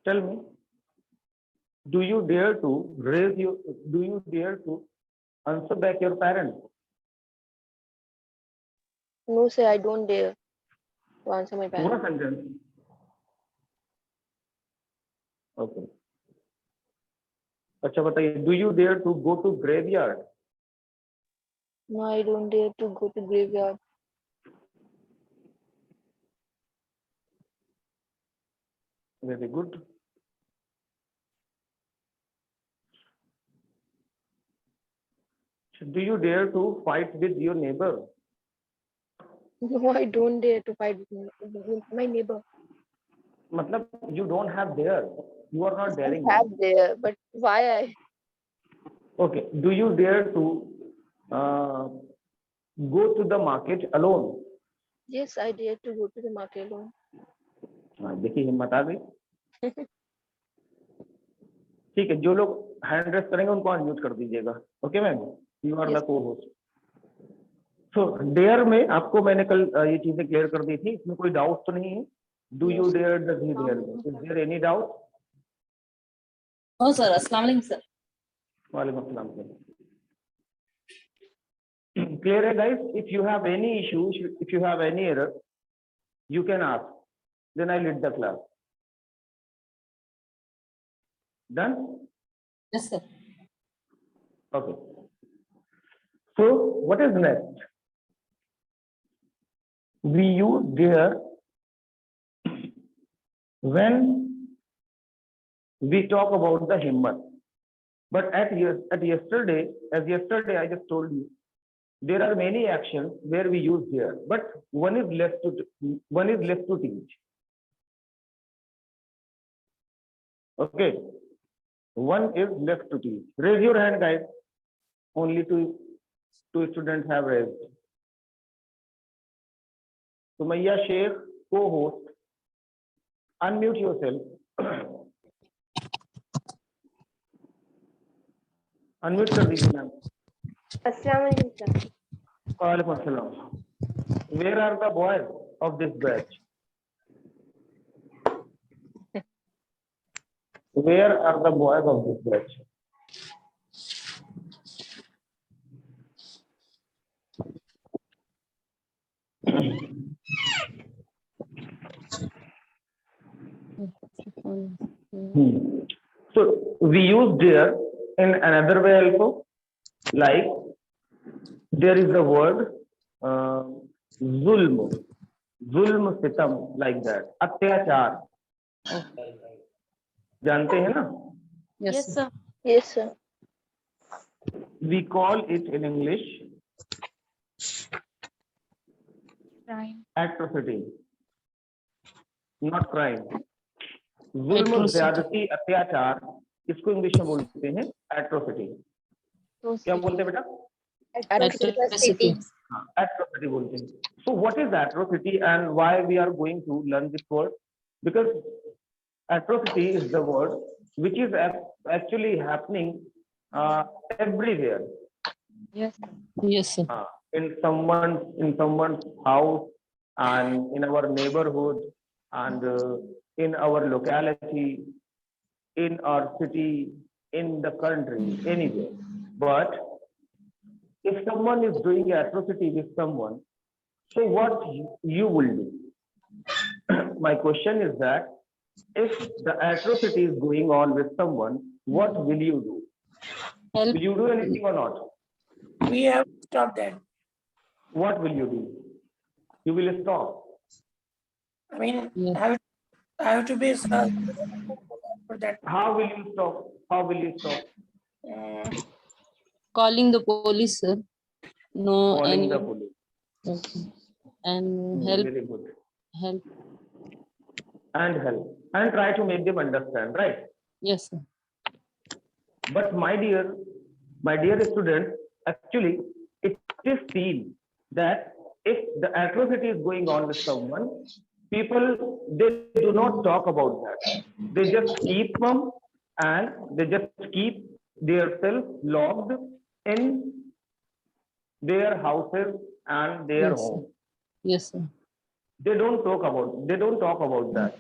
Tell me, do you dare to answer back your parents? No, sir, I don't dare to answer my पूरा parents. sentence. Okay. अच्छा बताइए, do you dare to go to graveyard? No, I don't dare to go to graveyard. Very good. Do you dare to fight with your neighbor? No, I don't dare to fight with my neighbor. मतलब you don't have dare. You are not I daring. have there, but why I? Okay. Do you dare to uh, go to the market alone? Yes, I dare to go to the market alone. देखिए हिम्मत आ गई. ठीक है, जो लोग hand raise करेंगे उनको unmute कर दीजिएगा. Okay ma'am, you are the Yes. Co-host. So there में आपको मैंने कल ये चीजें क्लियर कर दी थी, इसमें कोई डाउट तो नहीं है. Do you Yes. Dare, does he dare? Is there any doubt? No sir, अस्सलाम वालेकुम सर. वालेकुम अस्सलाम सर. Clear है guys? If you have any issue, if you have any error, you can ask. Then I lead the class. Done? Yes sir. Okay. So what is next? We use there when we talk about the himmat. But at yesterday, I just told you, there are many actions where we use here, but one is left to teach. Okay, one is left to teach. Raise your hand, guys. Only two students have raised. Sumayya Sheikh, co-host, unmute yourself. Unmute कर दीजिए ma'am. Assalamu alaikum, sir. Walaikum assalam. Where are the boys of this batch? Where are the boys of this batch? So we use there in another way also, like there is the word zulm, sitam, like that. अत्याचार जानते हैं ना? Yes sir. Yes, sir. We call it in English atrocity, not crime. जुल्म, Atrocity. ज्यादती, अत्याचार, इसको English में बोलते हैं एट्रोसिटी. क्या बोलते हैं बेटा? Atrocity. हाँ, atrocity बोलते हैं. So what is atrocity and why we are going to learn this word? Because atrocity is the word which is actually happening everywhere. Yes sir. In someone's house and in our neighborhood and in our locality, in our city, in the country, anywhere. But if someone is doing atrocity with someone, so what you will do? My question is that if the atrocity is going on with someone, what will you do? Help. Will you do anything or not? We have to stop that. What will you do? You will stop. I mean, Yeah. I have to be for that. How will you stop? How will you stop? Calling the police, sir. No. Calling the anyone. police. Okay. And help. Very good. Help. And help. And try to make them understand, right? Yes sir. But my dear students, actually, it is seen that if the atrocity is going on with someone, people, they do not talk about that. They just keep mum and they just keep themselves locked in their houses and their Yes, sir. homes. Yes sir. They don't talk about that.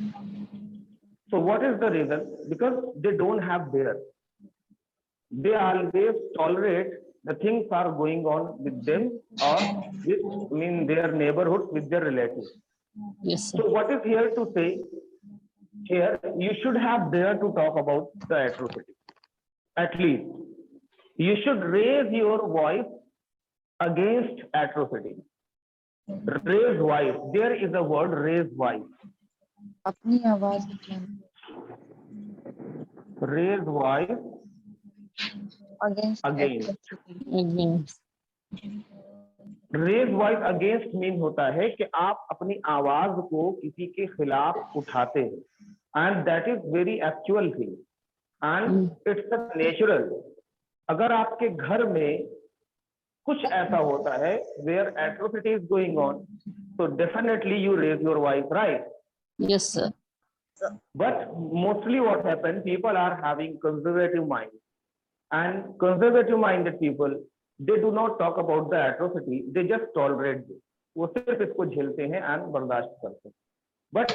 So what is the reason? Because they don't have dare. They always tolerate the things are going on with them or with their neighborhood, with their relatives. Yes, sir. So what is here to say? Here you should have dare to talk about the atrocity. At least you should raise your voice against atrocity. Raise voice. There is a word, raise voice. अपनी आवाज उठाना Raise voice against against. atrocity. Again. Raise voice against mean होता है कि आप अपनी आवाज को किसी के खिलाफ उठाते हैं and that is very actual thing and it's natural. अगर आपके घर में कुछ ऐसा होता है where atrocity is going on, तो definitely you raise your voice, right? Yes, sir. But mostly what happens, people are having conservative mind, and conservative minded people, they do not talk about the atrocity, they just tolerate it. वो सिर्फ इसको झेलते हैं and बर्दाश्त करते हैं. But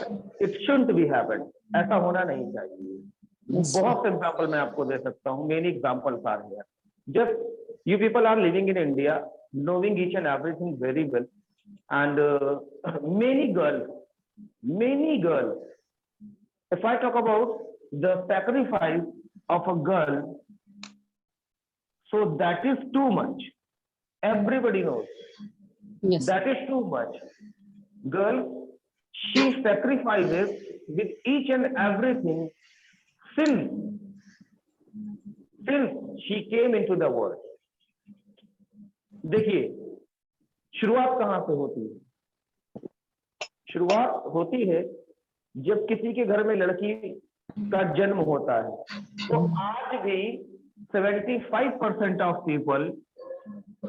it shouldn't be happened. ऐसा होना नहीं चाहिए. Yes, sir. बहुत एग्जाम्पल मैं आपको दे सकता हूँ. Many examples are here. Just you people are living in India, knowing each and everything very well, and many girls. If I talk about the sacrifice of a girl, so that is too much. Everybody knows Yes. that is too much. Girl, she sacrifices with each and everything since she came into the world. देखिए, शुरुआत कहाँ से होती है? शुरुआत होती है जब किसी के घर में लड़की का जन्म होता है. तो आज भी 75% of people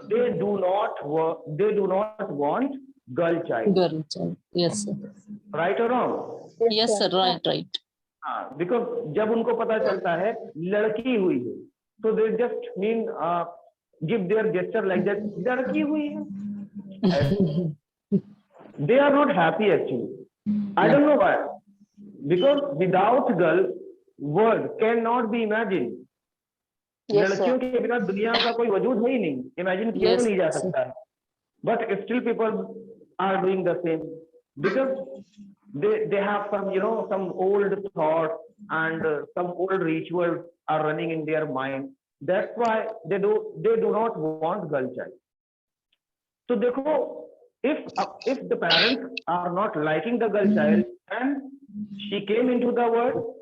they do not want girl child, Girl child. Yes, sir. right or wrong? Yes, sir. Right, right. हाँ, because जब उनको पता चलता है लड़की हुई है, so they just give their gesture like that, लड़की हुई है. They are not happy actually. I don't know why. Because without girl, world cannot be imagined. Yes, sir. लड़कियों के बिना दुनिया का कोई वजूद है ही नहीं, इमेजिन किया Yes, नहीं जा sir. सकता है. But still people are doing the same because they have some old thoughts and some old rituals are running in their mind. That's why they do not want girl child. So देखो, if the parents are not liking the girl child and she came into the world,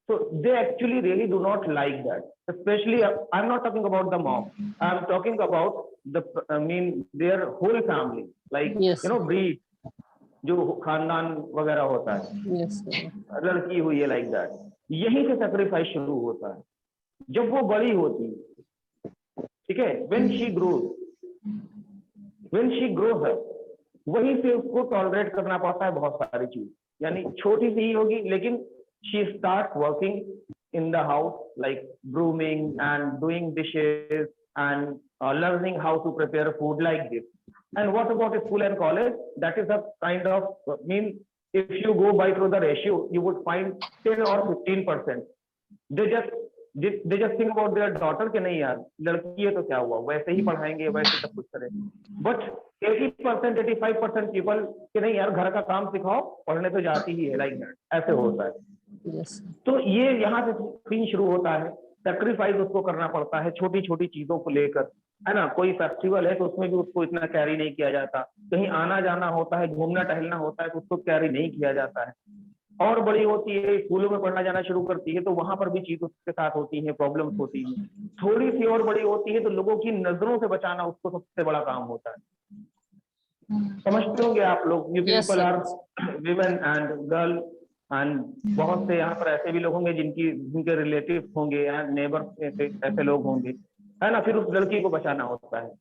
so they actually really do not like that. Especially, I'm not talking about the mom. I'm talking about their whole family, like Yes. breed, जो खानदान वगैरह होता है. Yes, sir. लड़की हुई है like that. यहीं से सेक्रीफाइस शुरू होता है. जब वो बड़ी होती है, ठीक है, when she grows up, वहीं से उसको टॉलरेट करना पड़ता है बहुत सारी चीज. यानी छोटी सी ही होगी लेकिन she starts working in the house like brooming and doing dishes and learning how to prepare food like this. And what about school and college? That is a kind of if you go by through the ratio, you would find 10 or 15%. They just think about their daughter कि नहीं यार लड़की है तो क्या हुआ, वैसे ही पढ़ाएंगे, वैसे सब कुछ करेंगे. But 80%, 85% people कि नहीं यार घर का काम सिखाओ, पढ़ने तो जाती ही है, like that. ऐसे होता है. Yes, sir. तो ये यहाँ से सीन शुरू होता है. सेक्रीफाइस उसको करना पड़ता है छोटी छोटी चीजों को लेकर, है ना. कोई फेस्टिवल है तो उसमें भी उसको इतना कैरी नहीं किया जाता. कहीं आना जाना होता है, घूमना टहलना होता है तो उसको कैरी नहीं किया जाता है. और बड़ी होती है, स्कूलों में पढ़ना जाना शुरू करती है तो वहां पर भी चीज उसके साथ होती है, प्रॉब्लम्स होती है. थोड़ी सी और बड़ी होती है तो लोगों की नजरों से बचाना उसको सबसे बड़ा काम होता है. समझते होंगे आप लोग. You Yes, people sir. Are women and girl and बहुत से यहाँ पर ऐसे भी लोग होंगे जिनके रिलेटिव होंगे या नेबर ऐसे लोग होंगे, है ना. फिर उस लड़की को बचाना होता है.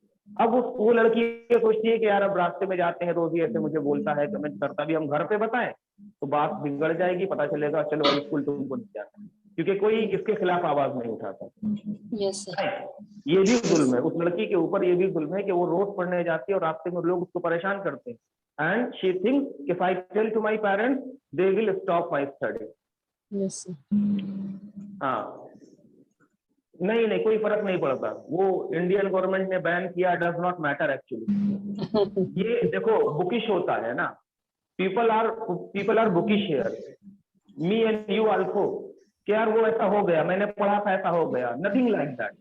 अब वो लड़की ये सोचती है कि यार अब रास्ते में जाते हैं रोज ही ऐसे मुझे बोलता है, कमेंट करता भी, हम घर पे बताएं तो बात बिगड़ जाएगी, पता चलेगा चलो अब स्कूल तुमको नहीं जाता, क्योंकि कोई इसके खिलाफ आवाज नहीं उठाता. Yes, sir. ये भी जुल्म है उस लड़की के ऊपर. ये भी जुल्म है कि वो रोज पढ़ने जाती है और रास्ते में लोग उसको परेशान करते हैं. And she thinks if I tell to my parents they will stop my study. Yes, sir. हाँ, नहीं नहीं, कोई फर्क नहीं पड़ता, वो इंडियन गवर्नमेंट ने बैन किया, डज नॉट मैटर एक्चुअली। ये देखो बुकिश होता है ना, people are bookish here, me and you also, कि यार वो ऐसा हो गया, मैंने पढ़ा था ऐसा हो गया, नथिंग लाइक दैट,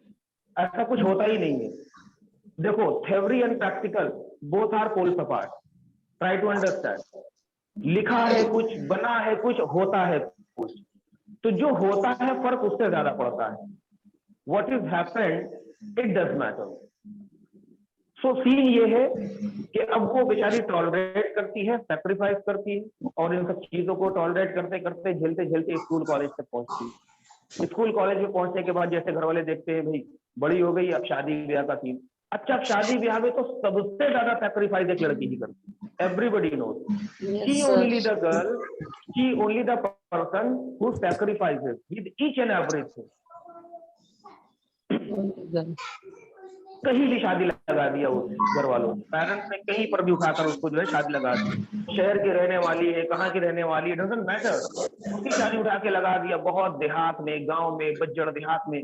ऐसा कुछ होता ही नहीं है। देखो theory and practical both are poles apart, try to understand. लिखा है कुछ, बना है कुछ, होता है कुछ, तो जो होता है फर्क उससे ज्यादा पड़ता है। What is happened it does matter. So scene ये है कि अब वो बेचारी टॉलरेट करती है, सेक्रीफाइस करती है, और इन सब चीजों को टॉलरेट करते करते झेलते झेलते स्कूल कॉलेज तक पहुंचती है। स्कूल कॉलेज में पहुंचने के बाद जैसे घर वाले देखते हैं भाई बड़ी हो गई, अब शादी ब्याह का सीन। अच्छा, अब शादी ब्याह में तो सबसे ज्यादा सेक्रीफाइस एक लड़की ही करती है, everybody knows. Yes, she sir. Only the girl, she only the person who sacrifices with each and everything. Only girl. कहीं भी शादी लगा दिया उस घर वालों ने, पेरेंट्स ने कहीं पर भी उठाकर उसको जो है शादी लगा दी। शहर की रहने वाली है, कहाँ की रहने वाली है, डजंट मैटर, उसकी शादी उठा के लगा दिया बहुत देहात में, गांव में, बज्जड़ देहात में,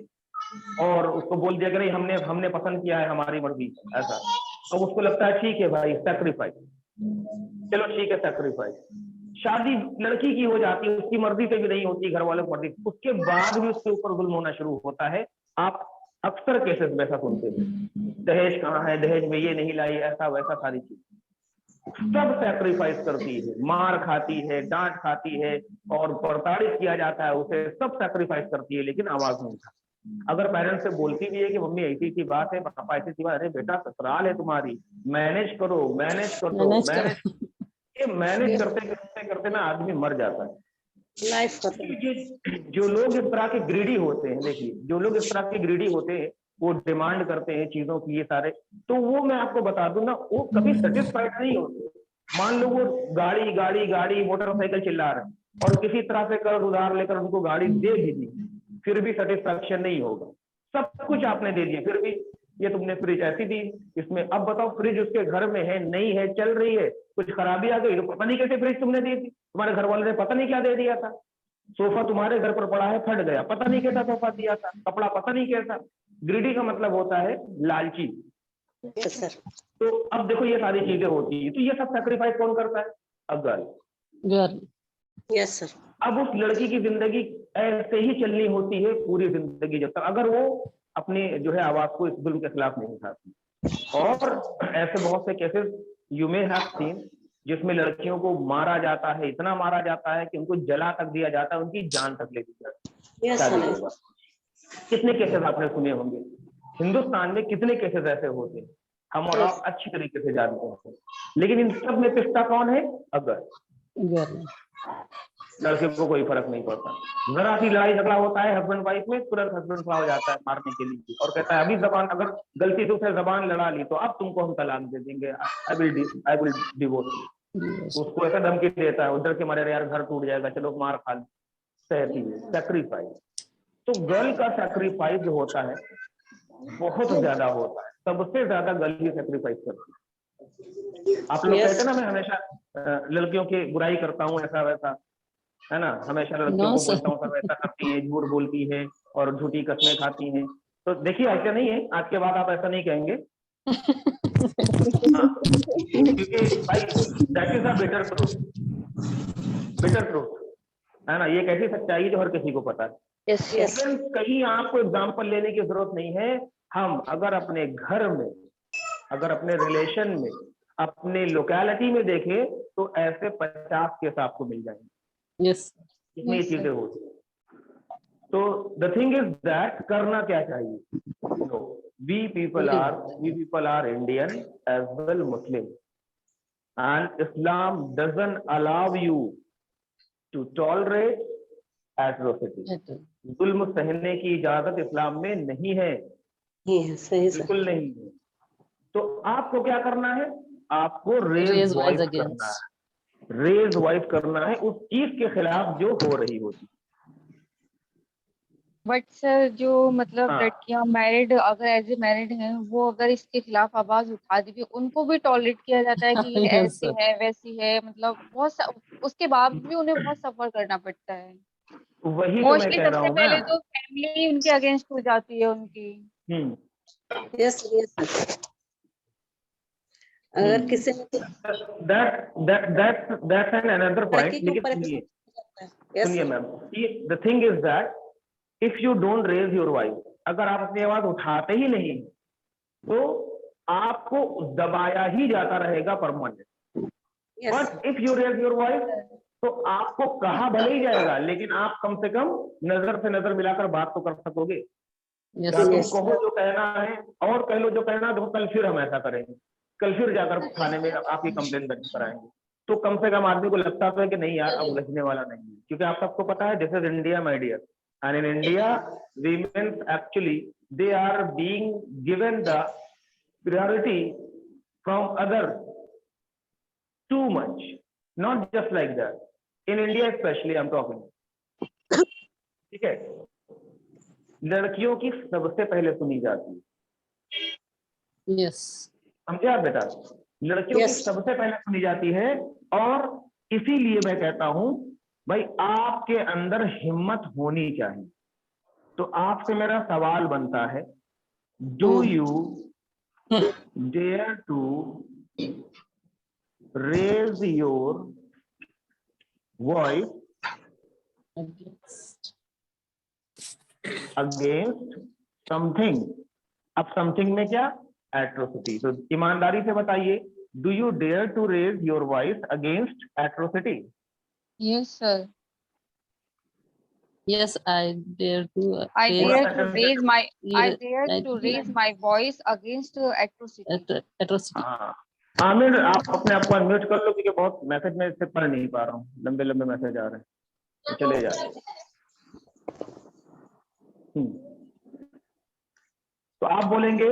और उसको बोल दिया कि नहीं हमने पसंद किया है, हमारी मर्जी, ऐसा। तो उसको लगता है ठीक है भाई सैक्रिफाइस, चलो ठीक है सैक्रिफाइस। शादी लड़की की हो जाती है, उसकी मर्जी से भी नहीं होती, घर वालों की मर्जी, उसके बाद भी उसके ऊपर जुल्म होना शुरू होता है। आप अक्सर केसेस में ऐसा सुनते हैं, दहेज कहाँ है, दहेज में ये नहीं लाई, ऐसा वैसा, सारी चीज सब सैक्रिफाइस करती है, मार खाती है, डांट खाती है, और प्रताड़ित किया जाता है उसे, सब सैक्रिफाइस करती है, लेकिन आवाज नहीं उठाती। अगर पेरेंट्स से बोलती भी है कि मम्मी ऐसी सी बात है, पापा ऐसी सी बात, अरे बेटा ससुराल है तुम्हारी, मैनेज करो मैनेज कर दो Manage मैनेज। ये मैनेज करते करते करते ना आदमी मर जाता है। लाइफ खत्म। जो लोग इस तरह के ग्रीडी होते हैं, देखिए जो लोग इस तरह के ग्रीडी होते हैं, वो डिमांड करते हैं चीजों की, ये सारे, तो वो मैं आपको बता दूं ना, वो कभी सेटिस्फाइड नहीं होते। मान लो वो गाड़ी गाड़ी गाड़ी मोटरसाइकिल चिल्ला रहे हैं, और किसी तरह से कर्ज उधार लेकर उनको गाड़ी दे भी दी, फिर भी सेटिस्फैक्शन नहीं होगा। सब कुछ आपने दे दिया, फिर भी ये तुमने फ्रिज ऐसी दी, इसमें अब बताओ फ्रिज उसके घर में है, नहीं है, चल रही है, कुछ खराबी आ गई तो पता नहीं कैसे फ्रिज तुमने दी थी, तुम्हारे घर वाले ने पता नहीं क्या दे दिया था, सोफा तुम्हारे घर पर पड़ा है फट गया, पता नहीं कैसा सोफा दिया था, कपड़ा पता नहीं कैसा। ग्रीडी का मतलब होता है लालची। Yes sir. तो अब देखो ये सारी चीजें होती है, तो ये सब सेक्रीफाइस कौन करता है? अब गर्ल। Girl. Yes sir. अब उस लड़की की जिंदगी ऐसे ही चलनी होती है पूरी जिंदगी, जब तक अगर वो अपनी जो है आवाज को इस जुल्म के खिलाफ नहीं उठाती। और ऐसे बहुत से cases you may have seen जिसमें लड़कियों को मारा जाता है, इतना मारा जाता है कि उनको जला तक दिया जाता है, उनकी जान तक ले दी जाती है। यस शादी सर। के बाद कितने केसेस आपने सुने होंगे, हिंदुस्तान में कितने केसेस ऐसे होते हैं, हम और आप अच्छी तरीके से जानते हैं। लेकिन इन सब में पिसता कौन है? अगर Girl. लड़के को कोई फर्क नहीं पड़ता, जरा सी लड़ाई झगड़ा होता है हस्बैंड वाइफ में, तुरंत हस्बैंड खड़ा हो जाता है मारने के लिए, और कहता है अभी जबान, अगर गलती से उसे जबान लड़ा ली तो अब तुमको हम तलाक दे देंगे, आई विल डिवोर्स। Yes. उसको ऐसा धमकी देता है, उधर के मारे यार घर टूट जाएगा, चलो मार खा ली, सहती है सैक्रिफाइस। तो गर्ल का सैक्रिफाइस जो होता है बहुत ज्यादा होता है, सबसे ज्यादा गर्ल ही सैक्रिफाइस करती है। आप लोग कहते हैं ना मैं हमेशा लड़कियों की बुराई करता हूँ ऐसा वैसा, है ना, हमेशा लड़कियों No, को sir. बोलता हूँ सब ऐसा करती है, झूठ बोलती है और झूठी कस्में खाती हैं। तो देखिए ऐसा नहीं है, आज के बाद आप ऐसा नहीं कहेंगे। हाँ, क्योंकि भाई that is a bitter truth, bitter truth, है ना, ये एक ऐसी सच्चाई है जो हर किसी को पता है। Yes yes. लेकिन कहीं आपको एग्जाम्पल लेने की जरूरत नहीं है। हम अगर अपने घर में, अगर अपने रिलेशन में, अपने लोकेलिटी में देखें तो ऐसे 50 केस आपको मिल जाएंगे, Yes. इतनी Yes, sir. चीजें होती हैं। तो द थिंग इज दैट करना क्या चाहिए? No, we people are Indian as well Muslim, and Islam doesn't allow you to tolerate atrocity. Better. जुल्म सहने की इजाजत इस्लाम में नहीं है, ये है सही सर। बिल्कुल नहीं है। तो आपको क्या करना है? आपको रेज Raise voice वॉइस करना against. है, रेज वॉइस करना है उस चीज के खिलाफ जो हो रही होती। बट सर जो मतलब हाँ। लड़कियां मैरिड, अगर एज ए मैरिड हैं, वो अगर इसके खिलाफ आवाज उठा दी भी, उनको भी टॉलरेट किया जाता है कि ये Yes, ऐसी sir. है वैसी है, मतलब बहुत उसके बाद भी उन्हें बहुत सफर करना पड़ता है। वही तो मैं मोस्टली कह रहा सबसे हूँ ना। पहले तो फैमिली उनके अगेंस्ट हो जाती है उनकी। हम्म यस यस, अगर किसी ने that's an another point। लड़की के लेकिन ऊपर सुनिए यस सुनिए ma'am, the thing is that if you don't raise your voice, अगर आप अपनी आवाज उठाते ही नहीं तो आपको दबाया ही जाता रहेगा permanent. Yes but if you raise your voice तो आपको कहा भले ही जाएगा, लेकिन आप कम से कम नजर से नजर मिलाकर बात तो कर सकोगे। यस या तुम Yes. कहो जो कहना है और कह लो जो कहना है, तो कल फिर हम ऐसा करेंगे, कल फिर जाकर थाने में आपकी कंप्लेन दर्ज कराएंगे। तो कम से कम आदमी को लगता है कि नहीं यार अब उलझने वाला नहीं है, क्योंकि आप सबको पता है this is India my dear, and in India women actually they are being given the priority from other too much, not just like that in India specially I am talking. ठीक है, लड़कियों की सबसे पहले सुनी जाती है, यस समझे आप बेटा? लड़कियों की Yes. सबसे पहले सुनी जाती है, और इसीलिए मैं कहता हूं भाई आपके अंदर हिम्मत होनी चाहिए। तो आपसे मेरा सवाल बनता है, do you dare to raise your voice against something? अब समथिंग में क्या? एट्रोसिटी। तो ईमानदारी से बताइए, do you dare to raise your voice against atrocity? Yes sir, yes I dare to I पूरा dare to sentence raise my I Yes, dare I to dare. raise my voice against atrocity. Atrocity. हाँ आमिर, आप अपने आप को unmute कर लो, क्योंकि बहुत message में इससे पढ़ नहीं पा रहा हूँ, लंबे लंबे मैसेज आ रहे हैं, तो चले जा रहे हैं। तो आप बोलेंगे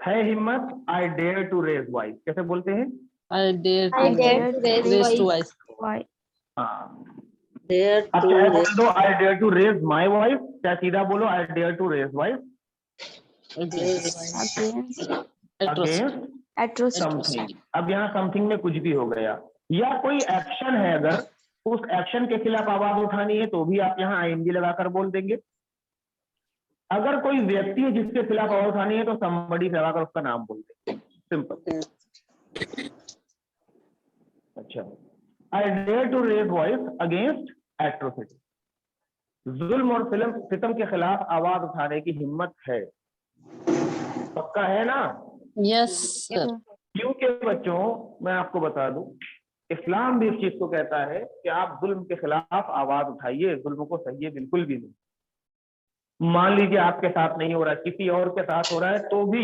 है हिम्मत, I dare to raise voice, कैसे बोलते हैं? I dare I to dare to raise to voice. हाँ, डेयर अब टू चाहे बोल दो I dare to raise my voice, चाहे सीधा बोलो I dare to raise voice against something. अब यहाँ समथिंग में कुछ भी हो गया, या कोई एक्शन है, अगर उस एक्शन के खिलाफ आवाज उठानी है तो भी आप यहाँ आईएनजी लगाकर बोल देंगे। अगर कोई व्यक्ति है जिसके खिलाफ आवाज उठानी है तो somebody से लगाकर उसका नाम बोल देंगे, सिंपल। अच्छा, I dare to raise voice against atrocity, जुल्म और सितम के खिलाफ आवाज उठाने की हिम्मत है, पक्का है ना? Yes sir. क्योंकि बच्चों मैं आपको बता दूं, इस्लाम भी इस चीज को कहता है कि आप जुल्म के खिलाफ आवाज उठाइए, जुल्म को सहिए बिल्कुल भी नहीं। मान लीजिए आपके साथ नहीं हो रहा है, किसी और के साथ हो रहा है, तो भी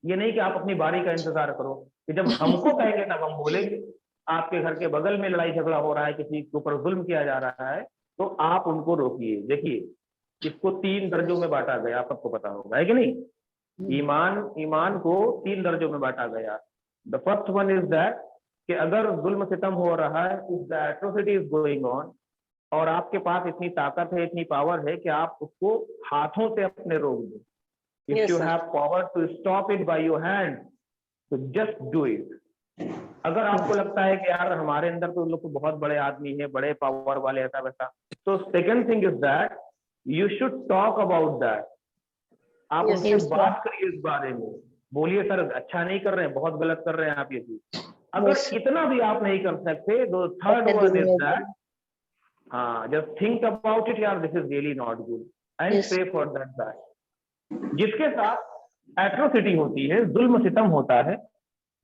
ये नहीं कि आप अपनी बारी का इंतजार करो कि जब हमको कहेंगे तब हम बोलेंगे। आपके घर के बगल में लड़ाई झगड़ा हो रहा है, किसी के ऊपर जुल्म किया जा रहा है, तो आप उनको रोकिए। देखिए, इसको 3 दर्जों में बांटा गया, आप सबको पता होगा, है कि नहीं? ईमान को 3 दर्जों में बांटा गया। The first one is that कि अगर जुल्म सितम हो रहा है, if the atrocity is going on, और आपके पास इतनी ताकत है, इतनी पावर है कि आप उसको हाथों से अपने रोक दो। If Yes, you sir. Have power to stop it by your hand, तो जस्ट डू इट। अगर आपको लगता है कि यार हमारे अंदर तो लोग तो बहुत बड़े आदमी है, बड़े पावर वाले, ऐसा वैसा, तो second thing is that you should talk about that. आप Yes, उनसे yes, sir. बात करिए इस बारे में, बोलिए सर अच्छा नहीं कर रहे हैं, बहुत गलत कर रहे हैं आप ये चीज। अगर Yes. इतना भी आप नहीं कर सकते तो थर्ड वन इज दैट, हाँ, जस्ट थिंक अबाउट इट, यार this is really not good, and Yes. Pray for that guy. जिसके साथ एट्रोसिटी होती है, जुल्म सितम होता है,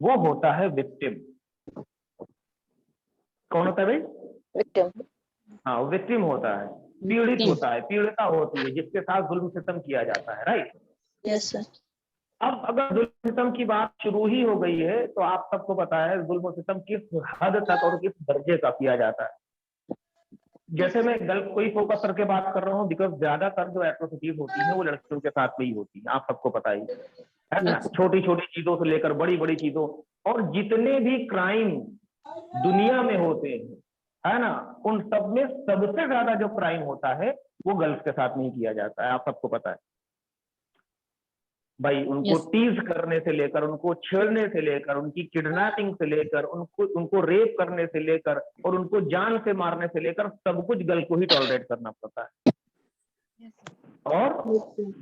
वो होता है विक्टिम। कौन होता है भाई? victim. हाँ, विक्टिम होता है, पीड़ित होता है, पीड़िता होती है, जिसके साथ जुल्म सितम किया जाता है, राइट? Yes sir. अब अगर जुल्म सितम की बात शुरू ही हो गई है, तो आप सबको पता है जुल्म सितम किस हद तक और किस दर्जे का किया जाता है। जैसे मैं गलत कोई फोकस करके बात कर रहा हूँ, बिकॉज ज्यादातर जो एट्रोसिटीज होती है वो लड़कियों के साथ में ही होती है, आप सबको पता ही है ना? छोटी छोटी चीजों से लेकर बड़ी बड़ी चीजों, और जितने भी क्राइम दुनिया में होते हैं, है ना, उन सब में सबसे ज्यादा जो क्राइम होता है वो गर्ल्स के साथ नहीं किया जाता है, आप सबको पता है। भाई उनको Yes. टीज करने से लेकर, उनको छेड़ने से लेकर, उनकी किडनैपिंग से लेकर, उनको रेप करने से लेकर और उनको जान से मारने से लेकर सब कुछ गर्ल को ही टॉलरेट करना पड़ता है। Yes, sir. और Yes, sir.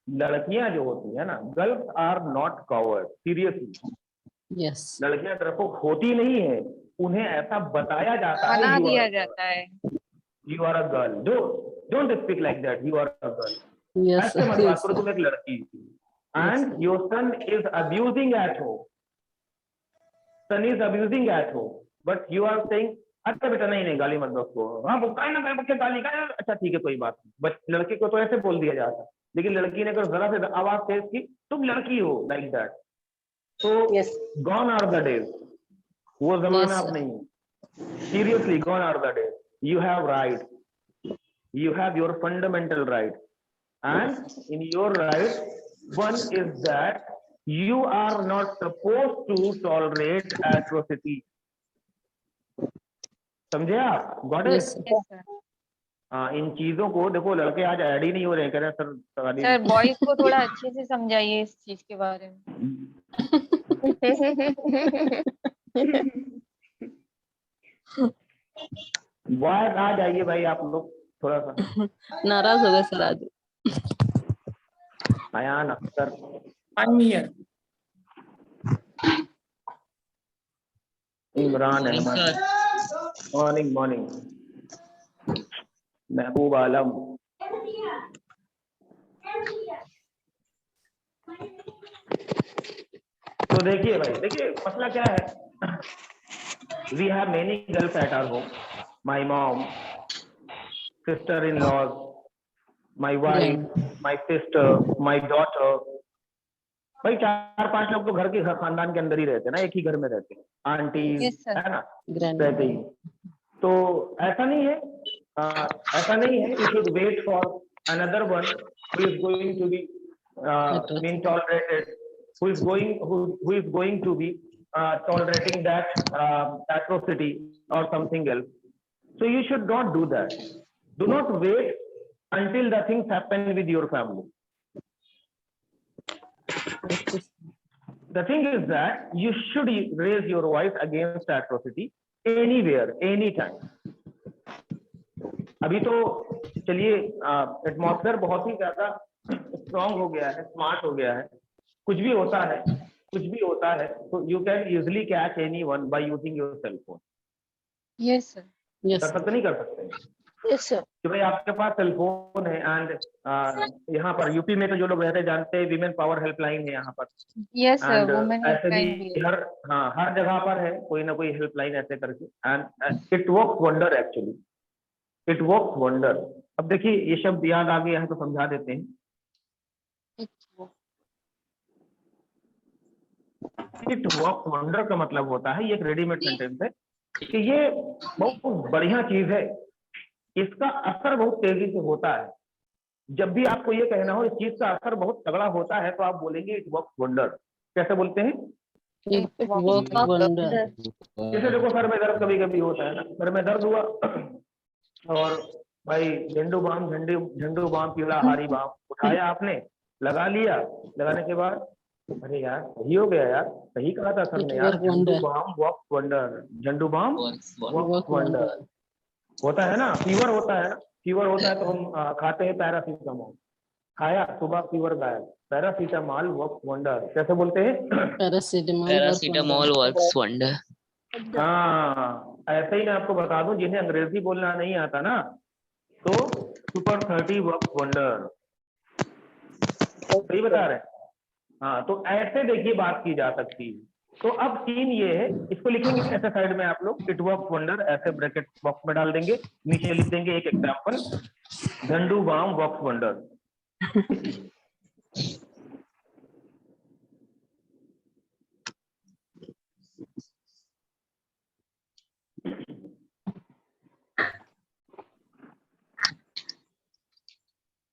लड़कियां जो होती है ना, girls are not coward, seriously Yes. लड़कियां डरपोक होती नहीं है, उन्हें ऐसा बताया जाता बना है दिया जाता है। You are a girl, don't speak like that, you are a girl, Yes. ऐसे मत Yes. बात करो, तुम एक लड़की, and your son is abusing at home, son is abusing at home, but you are saying अच्छा बेटा नहीं गाली मत दो उसको, हाँ वो काय ना काय बच्चे गाली का, अच्छा ठीक है कोई बात नहीं, बट लड़के को तो ऐसे बोल दिया जाता है, लेकिन लड़की ने अगर जरा से आवाज तेज की तुम लड़की हो, लाइक दैट, तो Yes. Gone are the days, वो जमाना Yes, अब sir. नहीं है, seriously gone are the days, you have right, you have your fundamental right, and in your right one is that you are not supposed to tolerate atrocity, समझे आप? Got it? Yes, sir. Yes, sir. हाँ, इन चीजों को देखो, लड़के आज add ही नहीं हो रहे हैं, कह रहे हैं सर गाली सर बॉयज को थोड़ा अच्छे से समझाइए इस चीज के बारे में। बॉयज आ जाइए भाई आप लोग थोड़ा सा, नाराज हो गए सर आज। Ayaan Akhtar, I'm here. Imran Ahmed, morning morning, Mehboob Alam, तो देखिए भाई, देखिए मसला क्या है, we have many girls at our home, my mom, sister in laws, my wife, my sister, my daughter, भाई 4-5 लोग तो घर के खानदान के अंदर ही रहते हैं ना, एक ही घर में रहते हैं, आंटी Yes, sir. है ना, Grand. रहते ही, तो ऐसा नहीं है, ऐसा नहीं है, you should wait for another one who is going to be being tolerated, who is going to be tolerating that atrocity or something else. So you should not do that. Do not wait until the things happen with your family. The thing is that you should raise your voice against atrocity anywhere, anytime. अभी तो चलिए atmosphere बहुत ही ज्यादा strong हो गया है, smart हो गया है, कुछ भी होता है, तो you can easily catch anyone by using your cell phone. Yes, sir. Yes, कर sir. सकते नहीं कर सकते? Yes, sir. कि भाई आपके पास सेल फोन है, एंड यहाँ पर यूपी में तो जो लोग रहते हैं जानते हैं, वीमेन पावर हेल्पलाइन है यहाँ पर, Yes, sir. एंड Women ऐसे helpline भी भी है। हर जगह पर है कोई ना कोई हेल्पलाइन ऐसे करके, and it works wonder, actually it works wonder. अब देखिए ये शब्द याद आ गया है तो समझा देते हैं। इट वर्क्स वंडर का मतलब होता है, ये एक रेडीमेड सेंटेंस है कि ये बहुत बढ़िया चीज है, इसका असर बहुत तेजी से होता है। जब भी आपको ये कहना हो इस चीज का असर बहुत तगड़ा होता है तो आप बोलेंगे इट वर्क्स वंडर। कैसे बोलते हैं? It work wonder. जैसे देखो सर में दर्द कभी कभी होता है ना, सर में दर्द हुआ और भाई झंडू बाम पीला हारी बाम उठाया आपने, लगा लिया, लगाने के बाद अरे यार सही हो गया यार, सही कहा था सर ने यार, झंडू बाम वर्क्स वंडर, झंडू बाम वर्क्स वंडर होता है ना। फीवर होता है तो हम खाते हैं पैरासीटामोल, खाया सुबह फीवर गायब, पैरासीटामोल वर्क्स वंडर। कैसे बोलते हैं? Paracetamol works wonder. हाँ, ऐसे ही मैं आपको बता दूं, जिन्हें अंग्रेजी बोलना नहीं आता ना, तो सुपर 30 वर्क्स वंडर। सही बता रहे हैं? हाँ, तो ऐसे देखिए बात की जा सकती है। तो अब सीन ये है, इसको लिखेंगे ऐसे साइड में आप लोग, इट वर्क्स वंडर ऐसे ब्रैकेट बॉक्स में डाल देंगे, नीचे लिख देंगे एक example, Zandu balm works wonder.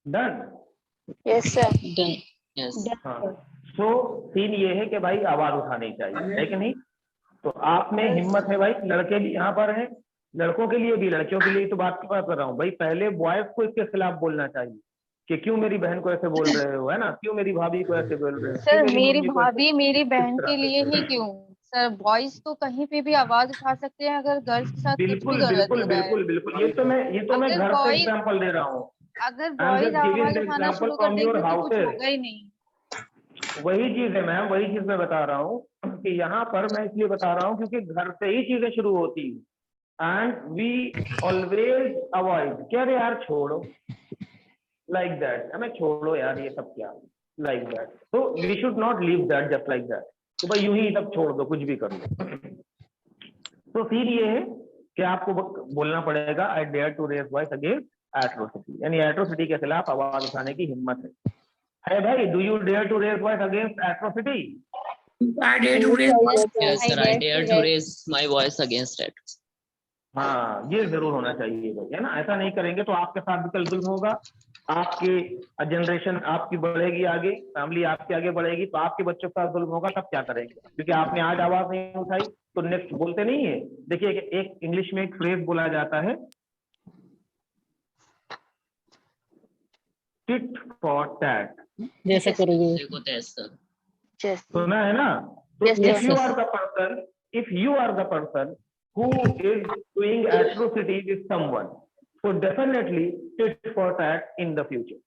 Done? Yes, sir. Done. Yes. हाँ, तो सीन ये है कि भाई आवाज उठानी चाहिए, है कि नहीं? तो आप में हिम्मत है भाई, लड़के भी यहाँ पर हैं, लड़कों के लिए भी, लड़कियों के लिए तो बात कर रहा हूँ भाई, पहले बॉयज को इसके खिलाफ बोलना चाहिए, कि क्यों मेरी बहन को ऐसे बोल रहे हो, है ना, क्यों मेरी भाभी को ऐसे बोल रहे हो, सर क्यों मेरी मम्मी को ऐसे भाभी मेरी इस बहन तरह के से लिए बोल ही रहे हो। क्यों? सर बॉयज तो कहीं पे भी आवाज उठा सकते हैं अगर गर्ल्स के साथ कुछ भी बिल्कुल गलत बिल्कुल हो रहा है। बिल्कुल बिल्कुल, ये तो मैं अगर घर से बॉयज एग्जांपल दे रहा हूँ। अगर I am boys just giving आवाज द उठाना एग्जांपल शुरू कर फ्रॉम योर देंगे तो कुछ हाउसेज। होगा ही नहीं। वही चीज है मैम, वही चीज मैं बता रहा हूँ कि यहाँ पर मैं इसलिए बता रहा हूँ क्योंकि घर से ही चीजें शुरू होती है। एंड वी ऑलवेज अवॉइड, क्या रे यार छोड़ो, लाइक दैट, हमें छोड़ो यार ये सब क्या, लाइक दैट। तो we should not leave that just like that, तो भाई यूं ही सब छोड़ दो, कुछ भी कर लो। तो फिर ये है कि आपको बोलना पड़ेगा I dare to raise voice against atrocity, यानी एट्रोसिटी के खिलाफ आवाज उठाने की हिम्मत है भाई। Do you dare to raise voice against atrocity? I dare to raise my Yes, sir. I dare to raise my voice against it. हाँ, ये जरूर होना चाहिए भाई, है ना। ऐसा नहीं करेंगे तो आपके साथ भी कल जुल्म होगा, आपके जनरेशन आपकी बढ़ेगी आगे, फैमिली आपके आगे बढ़ेगी, तो आपके बच्चों के साथ जुल्म होगा, तब क्या करेंगे? क्योंकि आपने आज आवाज नहीं उठाई तो नेक्स्ट बोलते नहीं है। देखिए एक इंग्लिश में एक फ्रेज बोला जाता है, टिट फॉर टैट। जैसे करोगे देखो तैसा। सुना है ना? तो Yes, if yes, you yes. Are the person, if you are the person who is doing atrocity with someone, so definitely tit for tat in the future.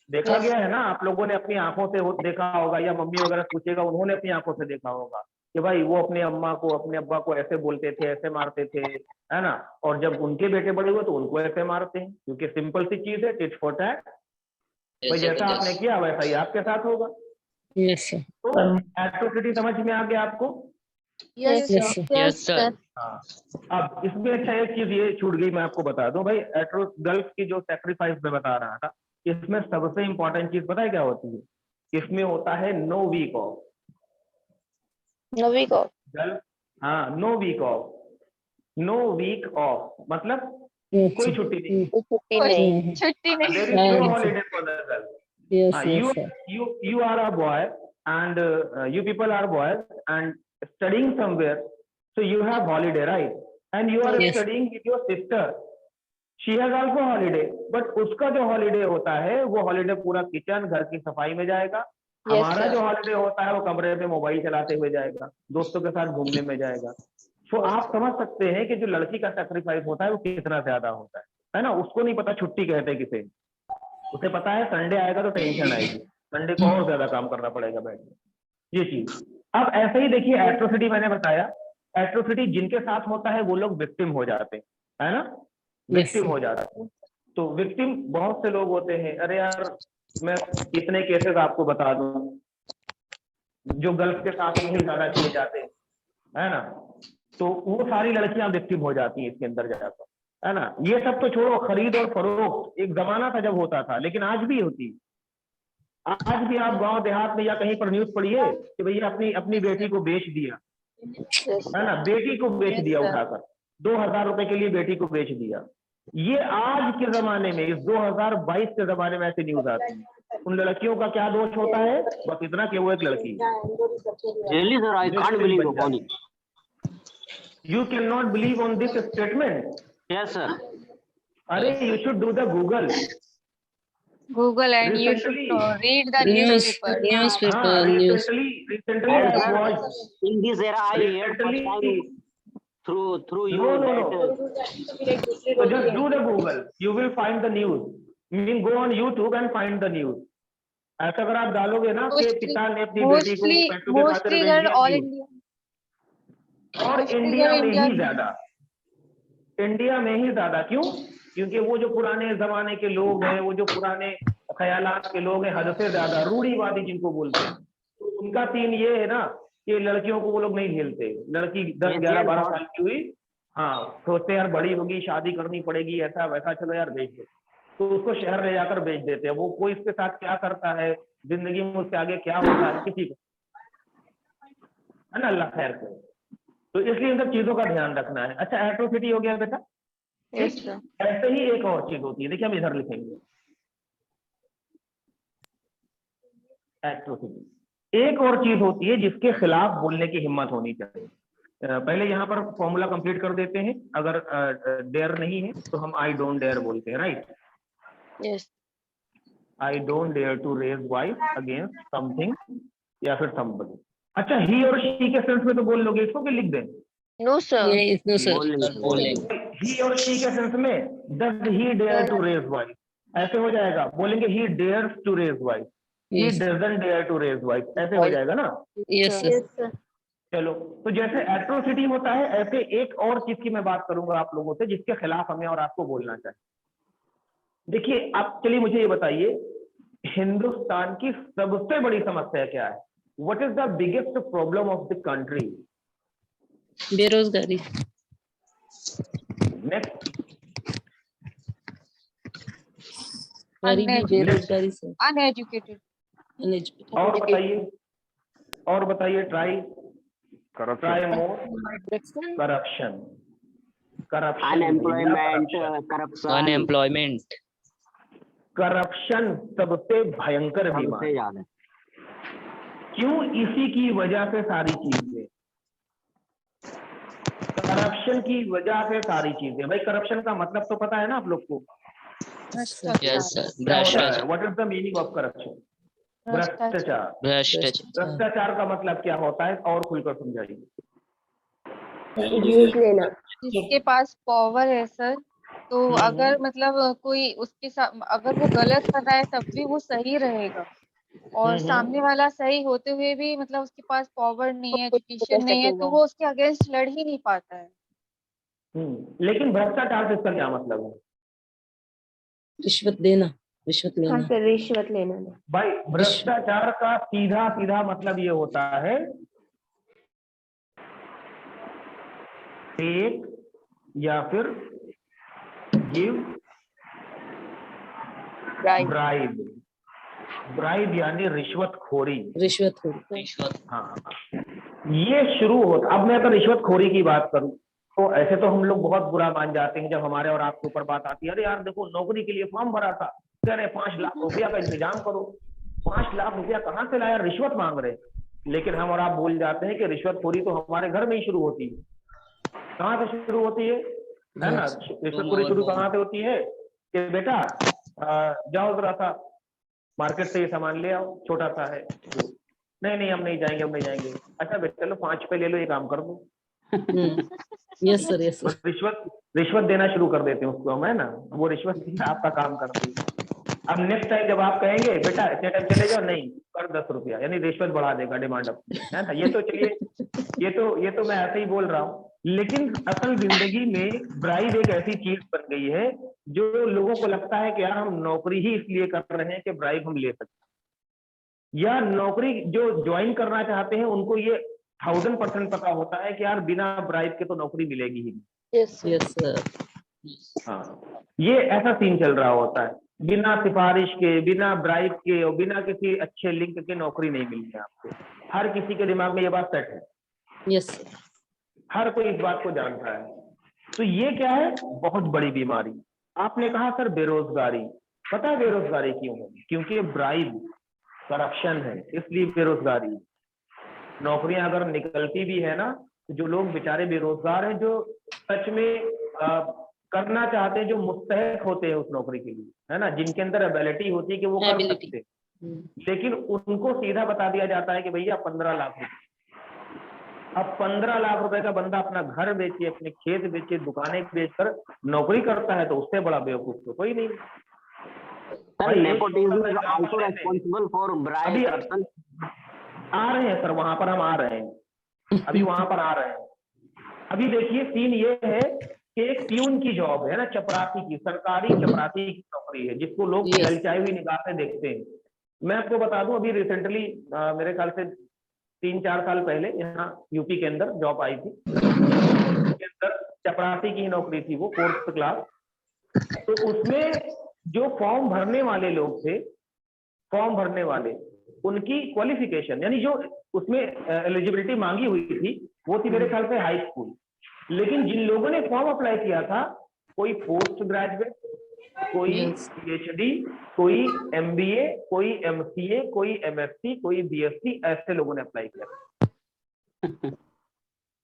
देखा गया है ना, आप लोगों ने अपनी आंखों से देखा होगा, या मम्मी वगैरह पूछेगा, उन्होंने अपनी आंखों से देखा होगा कि भाई वो अपने अम्मा को, अपने अब्बा को ऐसे बोलते थे, ऐसे मारते थे, है ना। और जब उनके बेटे बड़े हुए तो उनको ऐसे मारते हैं, क्योंकि सिंपल सी चीज है, टिट फॉर टैट। भाई जैसा आपने किया वैसा ही आपके साथ होगा। Yes, sir. तो एट्रोसिटी समझ में आ गया आपको? yes, Yes, sir. Yes, sir. हाँ, अब इसमें अच्छा एक चीज ये छूट गई, मैं आपको बता दूं भाई, गर्ल्स की जो सेक्रीफाइस में बता रहा था, इसमें सबसे इंपॉर्टेंट चीज पता है क्या होती है? इसमें होता है no week off. no we go. Girls, हाँ, no week off, no week off मतलब कोई छुट्टी नहीं, छुट्टी नहीं। छुट्टी नहीं। There is no holiday for the girls. Yes, You yes, sir. you are a boy and you people are boys and studying somewhere, so you have holiday, right? And you are Yes. studying with your sister. She has also holiday, but उसका जो holiday होता है वो holiday पूरा kitchen घर की सफाई में जाएगा। Yes, हमारा sir. जो holiday होता है वो कमरे में मोबाइल चलाते हुए जाएगा, दोस्तों के साथ घूमने में जाएगा। तो आप समझ सकते हैं कि जो लड़की का सेक्रीफाइस होता है वो कितना ज्यादा होता है ना। उसको नहीं पता छुट्टी कहते किसे, उसे पता है संडे आएगा तो टेंशन आएगी, संडे को और ज्यादा काम करना पड़ेगा बैठ के, ये चीज। अब ऐसे ही देखिए एट्रोसिटी मैंने बताया, एट्रोसिटी जिनके साथ होता है वो लोग विक्टिम हो जाते हैं, है ना, विक्टिम हो जाते हैं। तो विक्टिम बहुत से लोग होते हैं। अरे यार मैं इतने केसेस आपको बता दूं जो गर्ल्स के साथ में ही ज्यादा किए जाते हैं, है ना। तो वो सारी लड़कियां विक्टिम हो जाती हैं इसके अंदर जाकर, है ना। ये सब तो छोड़ो, खरीद और फरोख्त एक जमाना था जब होता था, लेकिन आज भी होती। आज भी आप गांव देहात में या कहीं पर न्यूज पढ़िए कि भैया अपनी बेटी को बेच दिया, Yes, है ना, बेटी को बेच Yes, दिया sir. उठाकर, 2000 रुपए के लिए बेटी को बेच दिया। ये आज के जमाने में, इस 2022 के जमाने में ऐसी न्यूज आती है। उन लड़कियों का क्या दोष होता है? बस इतना कि वो एक लड़की है। Really, sir, I can't believe upon it. You cannot believe on this statement. Yes, sir. अरे you should do the Google. Google and you should Recently- read the News, newspaper. newspaper, हाँ, news. recently I And watched. in this era, I heard first Recently, time through you no, that so just do the Google. You will find the news. You can go on YouTube and find the news. ऐसा अगर आप डालोगे ना कि पिता ने अपनी बेटी को पेट्रोल के खातिर मोस्टली बेच गर्ल दिया, ऑल news। इंडिया और mostly इंडिया girl में India ही ज्यादा, इंडिया में ही ज्यादा। क्यों? क्योंकि वो जो पुराने जमाने के लोग हैं, वो जो पुराने ख्यालात के लोग हैं, हद से ज्यादा रूढ़िवादी जिनको बोलते हैं, तो उनका सीन ये है ना कि लड़कियों को वो लोग नहीं झेलते। लड़की 10, 11, 12 साल की हुई, हाँ, सोचते यार बड़ी होगी, शादी करनी पड़ेगी, ऐसा वैसा, चलो यार बेच दो, तो उसको शहर ले जाकर बेच देते हैं। वो कोई इसके साथ क्या करता है, जिंदगी में उसके आगे क्या होता है, किसी को, है ना, अल्लाह खैर करे। तो इसलिए इन सब चीजों का ध्यान रखना है। अच्छा, एट्रोसिटी हो गया बेटा। Yes, sir. ऐसे ही एक और चीज होती है, देखिए हम इधर लिखेंगे एट्रोसिटी। एक और चीज होती है जिसके खिलाफ बोलने की हिम्मत होनी चाहिए। पहले यहाँ पर फॉर्मूला कंप्लीट कर देते हैं। अगर डेयर नहीं है तो हम आई डोंट डेयर बोलते हैं, right. Yes. I don't dare to raise voice against something या फिर somebody. अच्छा, he और she के सेंस में तो बोल लोगे इसको कि लिख दें? No, sir. Yes, no sir. बोलेंगे बोलेंगे he और she के सेंस में does he dare to raise voice ऐसे हो जाएगा, बोलेंगे he dares to raise voice, he Yes. doesn't dare to raise voice, ऐसे हो जाएगा ना? Yes, sir. Yes, sir. चलो, तो जैसे एट्रोसिटी होता है ऐसे एक और चीज की मैं बात करूंगा आप लोगों से जिसके खिलाफ हमें और आपको बोलना चाहिए। देखिए, आप चलिए मुझे ये बताइए, हिंदुस्तान की सबसे बड़ी समस्या क्या है? What is the biggest problem of the country? बेरोजगारी। नेक्स्ट, गरीबी, Uneducated. बेरोजगारी से Uneducated. uneducated. और बताइए, ट्राई मोर, Corruption. Corruption, unemployment corruption unemployment. Corruption सबसे भयंकर सबसे बीमारी। ज्यादा क्यों? इसी की वजह से सारी चीजें, करप्शन की वजह से सारी चीजें। भाई, करप्शन का मतलब तो पता है ना आप लोग को? Yes sir. क्या होता है? भ्रष्टाचार। What is the meaning of corruption? भ्रष्टाचार। भ्रष्टाचार। भ्रष्टाचार का मतलब क्या होता है और खुलकर समझाइए। घूस लेना। जिसके पास पावर है सर, तो अगर मतलब कोई उसके साथ अगर वो गलत कर रहा है तब भी वो सही रहेगा, और सामने वाला सही होते हुए भी मतलब उसके पास पावर नहीं है, एजुकेशन नहीं है, तो वो उसके अगेंस्ट लड़ ही नहीं पाता है। लेकिन भ्रष्टाचार से इसका क्या मतलब है? रिश्वत देना, रिश्वत हाँ लेना। सर, रिश्वत लेना। भाई, भ्रष्टाचार का सीधा सीधा मतलब ये होता है टेक या फिर गिव ब्राइब। ब्राइब यानी रिश्वतखोरी। रिश्वतखोरी। हाँ, ये शुरू होता। अब मैं अगर रिश्वतखोरी की बात करूं तो ऐसे तो हम लोग बहुत बुरा मान जाते हैं जब हमारे और आपके ऊपर बात आती है, अरे यार देखो, नौकरी के लिए फॉर्म भरा था, कह रहे 5 लाख रुपया का इंतजाम करो। 5 लाख रुपया कहाँ से लाया? रिश्वत मांग रहे। लेकिन हम और आप भूल जाते हैं कि रिश्वतखोरी तो हमारे घर में ही शुरू होती है। कहाँ से शुरू होती है ना? रिश्वतखोरी शुरू कहाँ से होती है कि बेटा जाओ जरा सा मार्केट से ये सामान ले आओ, छोटा सा है। नहीं हम नहीं जाएंगे। अच्छा बेटा, चलो 5 पे ले लो, ये काम कर दो। Yes sir, yes sir. रिश्वत देना शुरू कर देते हैं उसको हम, है ना? वो रिश्वत आपका काम करती है। अब नेक्स्ट टाइम जब आप कहेंगे बेटा इतने टाइम चले जाओ, नहीं कर 10 रुपया, यानी रिश्वत बढ़ा देगा, डिमांड अपनी, है ना? ये तो चलिए, ये तो मैं ऐसे ही बोल रहा हूँ, लेकिन असल जिंदगी में ब्राइब एक ऐसी चीज बन गई है जो लोगों को लगता है कि यार हम नौकरी ही इसलिए कर रहे हैं कि ब्राइब हम ले सकते, या नौकरी जो ज्वाइन करना चाहते हैं उनको ये 1000% पता होता है कि यार बिना ब्राइब के तो नौकरी मिलेगी ही नहीं। Yes sir. हाँ, ये ऐसा सीन चल रहा होता है। बिना सिफारिश के, बिना ब्राइब के और बिना किसी अच्छे लिंक के नौकरी नहीं मिलती आपको। हर किसी के दिमाग में ये बात सेट है। Yes sir. हर कोई इस बात को जानता है। तो ये क्या है? बहुत बड़ी बीमारी। आपने कहा सर बेरोजगारी। पता है बेरोजगारी क्यों है? क्योंकि ब्राइब, करप्शन है, इसलिए बेरोजगारी। नौकरियां अगर निकलती भी है ना, तो जो लोग बेचारे बेरोजगार हैं, जो सच में करना चाहते हैं, जो मुस्तहिक होते हैं उस नौकरी के लिए, है ना, जिनके अंदर एबिलिटी होती है कि वो कर सकते हैं, लेकिन उनको सीधा बता दिया जाता है कि भैया 15 लाख रुपए। अब 15 लाख रुपए का बंदा अपना घर बेचे, अपने खेत बेचे, दुकानें बेचकर नौकरी करता है, तो उससे बड़ा बेवकूफ तो कोई नहीं। Sir, nepotism is also responsible for bribe corruption. आ रहे हैं सर, वहां पर हम आ रहे हैं, अभी वहां पर आ रहे हैं। अभी देखिए, सीन ये है कि एक प्यून की जॉब है ना, चपरासी की, सरकारी चपरासी की नौकरी है, जिसको लोग ललचाई हुई निगाह से देखते हैं। मैं आपको बता दूं, अभी रिसेंटली मेरे ख्याल से 3-4 साल पहले यहाँ यूपी के अंदर जॉब आई थी, के अंदर चपरासी की नौकरी थी, वो 4th क्लास। तो उसमें जो फॉर्म भरने वाले लोग थे, फॉर्म भरने वाले, उनकी क्वालिफिकेशन यानी जो उसमें एलिजिबिलिटी मांगी हुई थी वो थी मेरे ख्याल से हाई स्कूल। लेकिन जिन लोगों ने फॉर्म अप्लाई किया था, कोई पोस्ट ग्रेजुएट, कोई पीएचडी, कोई एमबीए, कोई एमसीए, कोई एमएससी, कोई बीएससी, ऐसे लोगों ने अप्लाई किया।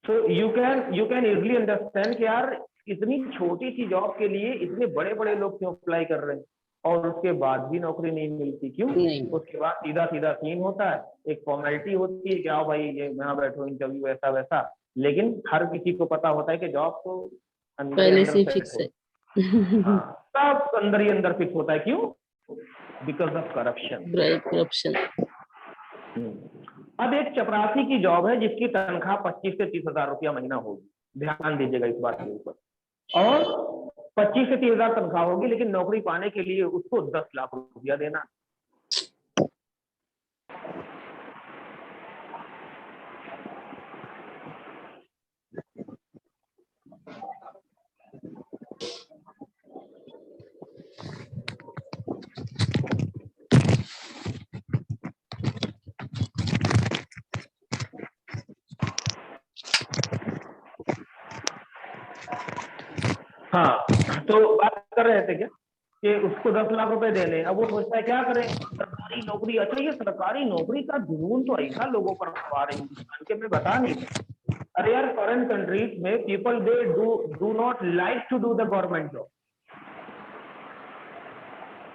So you can easily understand कि यार इतनी छोटी सी जॉब के लिए इतने बड़े बड़े लोग क्यों अप्लाई कर रहे हैं। और उसके बाद भी नौकरी नहीं मिलती। क्यों? नहीं। उसके बाद सीधा सीधा सीन होता है, एक फॉर्मेलिटी होती है कि आओ भाई ये यहाँ बैठो, इंटरव्यू ऐसा वैसा, लेकिन हर किसी को पता होता है कि जॉब तो अंदर ही पहले अंदर से set फिक्स हो। है। हाँ, सब अंदर ही अंदर फिक्स होता है। क्यों? Because of corruption. Bribe corruption. अब एक चपरासी की जॉब है जिसकी तनख्वाह 25 से 30 हजार रुपया महीना होगी, ध्यान दीजिएगा इस बात के ऊपर, और 25 से 30 हजार तनख्वाह होगी, लेकिन नौकरी पाने के लिए उसको 10 लाख रुपया देना। हाँ, तो बात कर रहे थे क्या कि उसको 10 लाख रुपए देने। अब वो सोचता है क्या करें, सरकारी नौकरी। अच्छा, ये सरकारी नौकरी का जुनून तो ऐसा लोगों पर सवार है हिंदुस्तान के, मैं बता नहीं सकता। अरे यार, फॉरेन कंट्रीज में people they do not like to do the government job.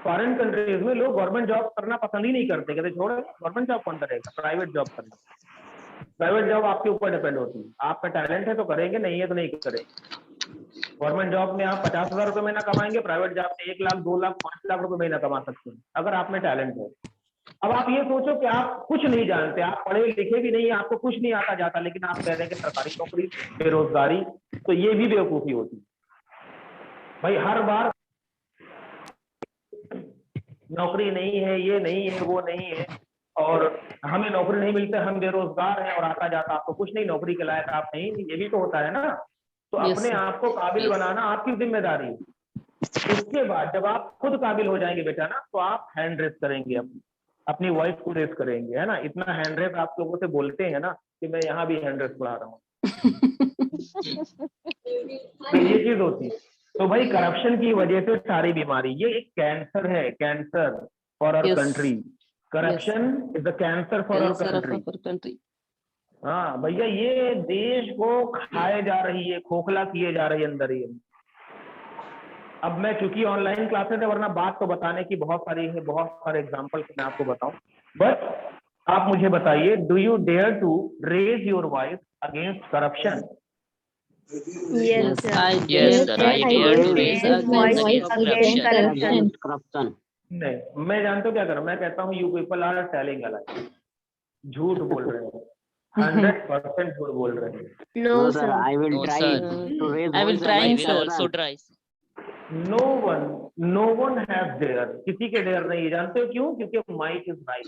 Foreign countries में लोग गवर्नमेंट जॉब करना पसंद ही नहीं करते, कहते छोड़ो गवर्नमेंट जॉब कौन करेगा, प्राइवेट जॉब करना। प्राइवेट जॉब आपके ऊपर डिपेंड होती है, आप में टैलेंट है तो करेंगे, नहीं है तो नहीं करेंगे। गवर्नमेंट जॉब में आप 50,000 रुपए महीना कमाएंगे, प्राइवेट जॉब में 1 लाख, 2 लाख, 5 लाख रुपए महीना कमा सकते हैं अगर आप में टैलेंट है। अब आप ये सोचो कि आप कुछ नहीं जानते, आप पढ़े लिखे भी नहीं, आपको कुछ नहीं आता जाता, लेकिन आप कह रहे हैं कि सरकारी नौकरी, बेरोजगारी, तो ये भी बेवकूफी होती है भाई। हर बार नौकरी नहीं है, ये नहीं है, वो नहीं है, और हमें नौकरी नहीं मिलती, हम बेरोजगार हैं, और आता जाता आपको कुछ नहीं, नौकरी के लायक आप नहीं, ये भी तो होता है ना। तो Yes, अपने sir. आप को काबिल बनाना आपकी जिम्मेदारी है। उसके बाद जब आप खुद काबिल हो जाएंगे बेटा ना, तो आप हैंड रेस करेंगे, अपनी वॉइस को रेस करेंगे, है ना। इतना हैंड रेस आप लोगों से बोलते हैं ना कि मैं यहाँ भी हैंड रेस पढ़ा रहा हूँ। तो ये चीज होती है। तो भाई करप्शन की वजह से सारी बीमारी, ये एक कैंसर है, cancer for our Yes. Country. Corruption is the cancer for our Cancer of country. our country. हाँ भैया, ये देश को खाए जा रही है, खोखला किए जा रही है अंदर ही। अब मैं चूंकि ऑनलाइन क्लासेस है, वरना बात तो बताने की बहुत सारी है, बहुत सारे एग्जांपल मैं आपको बताऊं, बट आप मुझे बताइए, do you dare to raise your voice against corruption? Yes, sir. I Yes, dare sir. to I dare to raise raise voice against against corruption. corruption. नहीं, मैं जानता हूँ क्या करूँ, मैं कहता हूँ you people are telling a lie, झूठ बोल रहे हैं, 100% झूठ बोल रहे हैं। No, No, sir. sir. I will No, try sir. to raise I will voice try, against I will sir. also corruption. try. No one has dare, किसी के डेयर नहीं है। जानते हो क्यों? क्योंकि might is right.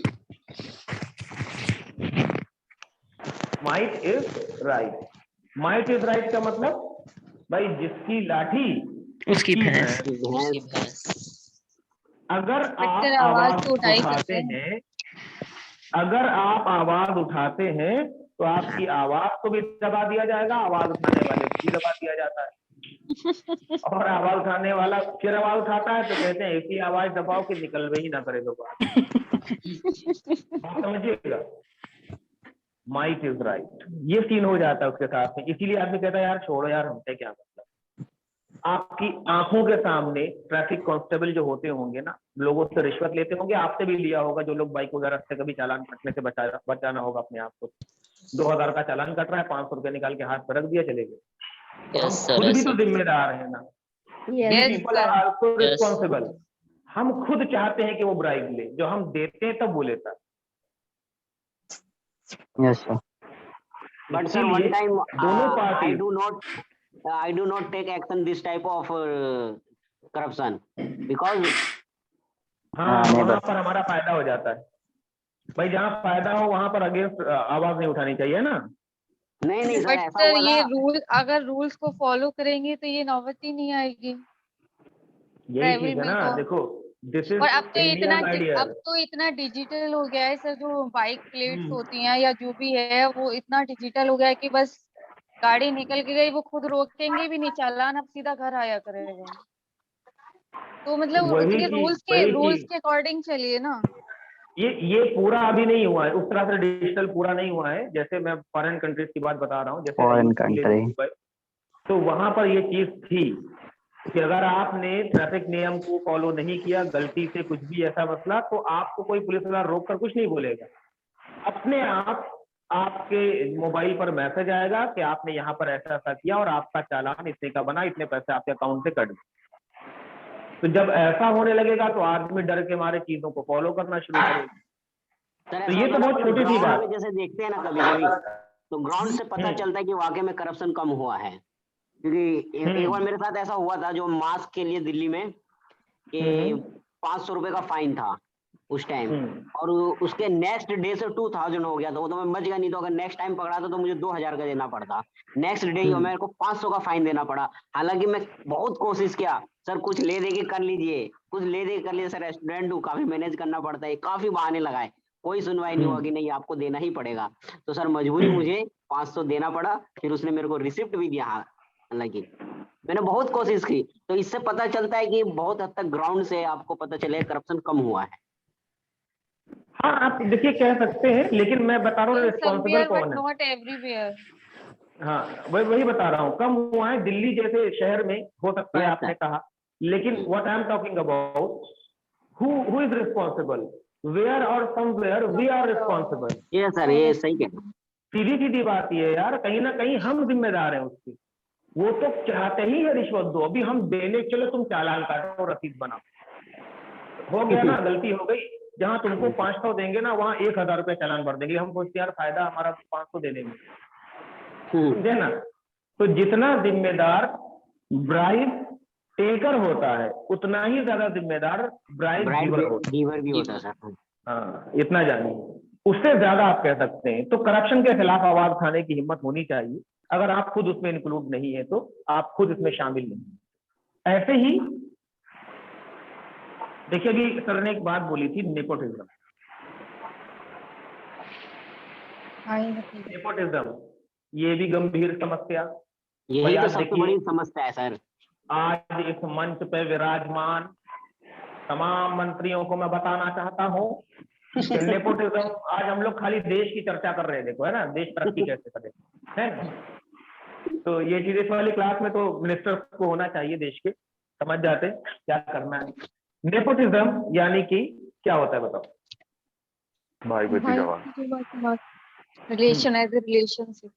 Might is right. Might is right का मतलब भाई जिसकी लाठी उसकी भैंस। Yes. उसकी भैंस। अगर आप सर, आवाज आवाज तो उठा ही उठाते सकते हैं। हैं, अगर आप आवाज उठाते हैं तो आपकी आवाज को भी दबा दिया जाएगा, आवाज उठाने वाले को भी दबा दिया जाता है। और आवाज उठाने वाला फिर आवाज उठाता है तो कहते हैं ऐसी आवाज दबाओ कि निकल ही ना करे दोबारा। समझिएगा, माइट इज राइट, ये सीन हो जाता है उसके साथ में। इसीलिए आदमी कहता है यार छोड़ो यार, हमसे क्या मतलब। आपकी आंखों के सामने ट्रैफिक कांस्टेबल जो होते होंगे ना, लोगों से रिश्वत लेते होंगे, आपसे भी लिया होगा, जो लोग बाइक वगैरह से कभी चालान कटने से बचाना होगा अपने आप को। 2000 का चालान कट रहा है, 500 रुपये निकाल के हाथ पर रख दिया, चले गए। तो Yes, हम sir. खुद Yes, भी तो sir. जिम्मेदार है ना। Yes. People are also Yes. Responsible. हम खुद चाहते हैं कि वो ब्राइब ले, जो हम देते हैं तब वो लेता है। Yes, sir. But sir, one इसीलिए time दोनों I party do not take action this type of corruption because हाँ, वहां पर हमारा फायदा हो जाता है भाई। जहाँ फायदा हो वहां पर अगेंस्ट आवाज नहीं उठानी चाहिए ना। नहीं सर, बट ऐसा सर, हुआ ये ना। रूल, अगर रूल्स को फॉलो करेंगे तो ये नौबत ही नहीं आएगी यही प्राइवेट चीज है में ना। तो। देखो, दिस इज और अब तो इंडियन आइडिया। अब तो इतना डिजिटल हो गया है सर, जो बाइक प्लेट्स होती हैं या जो भी है, वो इतना डिजिटल हो गया है कि बस गाड़ी निकल के गई, वो खुद रोकेंगे भी नहीं, चालान अब सीधा घर आया करेगा। तो मतलब वही उसके चीज रूल्स के अकॉर्डिंग चलिए ना। ये पूरा अभी नहीं हुआ है, उस तरह से डिजिटल पूरा नहीं हुआ है। जैसे मैं फॉरेन कंट्रीज की बात बता रहा हूँ, जैसे Foreign UAE ले लो, country. दुबई, तो वहां पर ये चीज थी कि अगर आपने ट्रैफिक नियम को फॉलो नहीं किया, गलती से कुछ भी ऐसा मसला, तो आपको कोई पुलिस वाला रोक कर कुछ नहीं बोलेगा। अपने आप आपके मोबाइल पर मैसेज आएगा कि आपने यहाँ पर ऐसा ऐसा किया और आपका चालान इतने का बना, इतने पैसे आपके अकाउंट से कट गए। तो जब ऐसा होने लगेगा तो आदमी डर के मारे चीजों को फॉलो करना शुरू करेगा। सर तो ऐसा ये होता तो है ना, बहुत अपन छोटी सी ग्राउंड बात में जैसे देखते हैं ना कभी कभी, तो ग्राउंड से पता हम्म। चलता है कि वाकई में करप्शन कम हुआ है। क्योंकि एक बार मेरे साथ ऐसा हुआ था, जो मास्क के लिए दिल्ली में कि 500 रुपए का फाइन था उस टाइम, और उसके नेक्स्ट डे से 2000 हो गया था। वो तो मैं बच गया, नहीं तो अगर नेक्स्ट टाइम पकड़ा था तो मुझे 2000 का देना पड़ता। नेक्स्ट डे ही मेरे को 500 का फाइन देना पड़ा। हालांकि मैं बहुत कोशिश किया, सर कुछ ले दे के कर लीजिए, कुछ ले दे के कर लीजिए, सर रेस्टोरेंट हूँ, काफी मैनेज करना पड़ता है, काफी बहाने लगाए, कोई सुनवाई नहीं हुआ कि नहीं आपको देना ही पड़ेगा। तो सर मजबूरी मुझे 500 देना पड़ा। फिर उसने मेरे को रिसिप्ट भी दिया। हालांकि मैंने बहुत कोशिश की। तो इससे पता चलता है कि बहुत हद तक ग्राउंड से आपको पता चले करप्शन कम हुआ है। हाँ, आप देखिए कह सकते हैं, लेकिन मैं बता रहा हूँ रिस्पॉन्सिबल somewhere but कौन है। not everywhere. हाँ, वही बता रहा हूँ, कम हुआ है दिल्ली जैसे शहर में, हो सकता है Yes, आपने sir. कहा, लेकिन what I am talking about, who is responsible, where और समवेयर वी आर रिस्पॉन्सिबल। ये सर ये सही कह रहे हैं। सीधी सीधी बात ये है यार, कहीं ना कहीं हम जिम्मेदार हैं उसकी। वो तो चाहते ही है रिश्वत दो, अभी हम देने चलो तुम चालान काटो, रसीद बनाओ, हो गया ना, गलती हो गई। जहां तुमको 500 देंगे ना, वहां 1000 रुपये चालान भर देंगे। हम सोचते यार फायदा हमारा 500 देने में, समझे ना। तो जितना जिम्मेदार ब्राइब टेकर होता है, उतना ही ज्यादा जिम्मेदार ब्राइब गिवर होता गिवर भी होता है सर। है। हाँ, इतना जानिए, उससे ज्यादा आप कह सकते हैं। तो करप्शन के खिलाफ आवाज उठाने की हिम्मत होनी चाहिए। अगर आप खुद उसमें इंक्लूड नहीं है तो आप खुद इसमें शामिल नहीं। ऐसे ही देखिए, अभी सर ने एक बात बोली थी, नेपोटिज्म। नेपोटिज्म ये भी गंभीर समस्या। यही तो आज सबसे देखिए, बड़ी समस्या है सर। आज इस मंच पे विराजमान तमाम मंत्रियों को मैं बताना चाहता हूँ कि नेपोटिज्म, आज हम लोग खाली देश की चर्चा कर रहे हैं, देखो है ना, देश तरक्की कैसे करे, है ना। तो ये चीज इस वाली क्लास में तो मिनिस्टर को होना चाहिए देश के, समझ जाते क्या करना है। नेपोटिज्म यानी कि क्या होता है बताओ? भाई भतीजावाद। Relation as a relationship.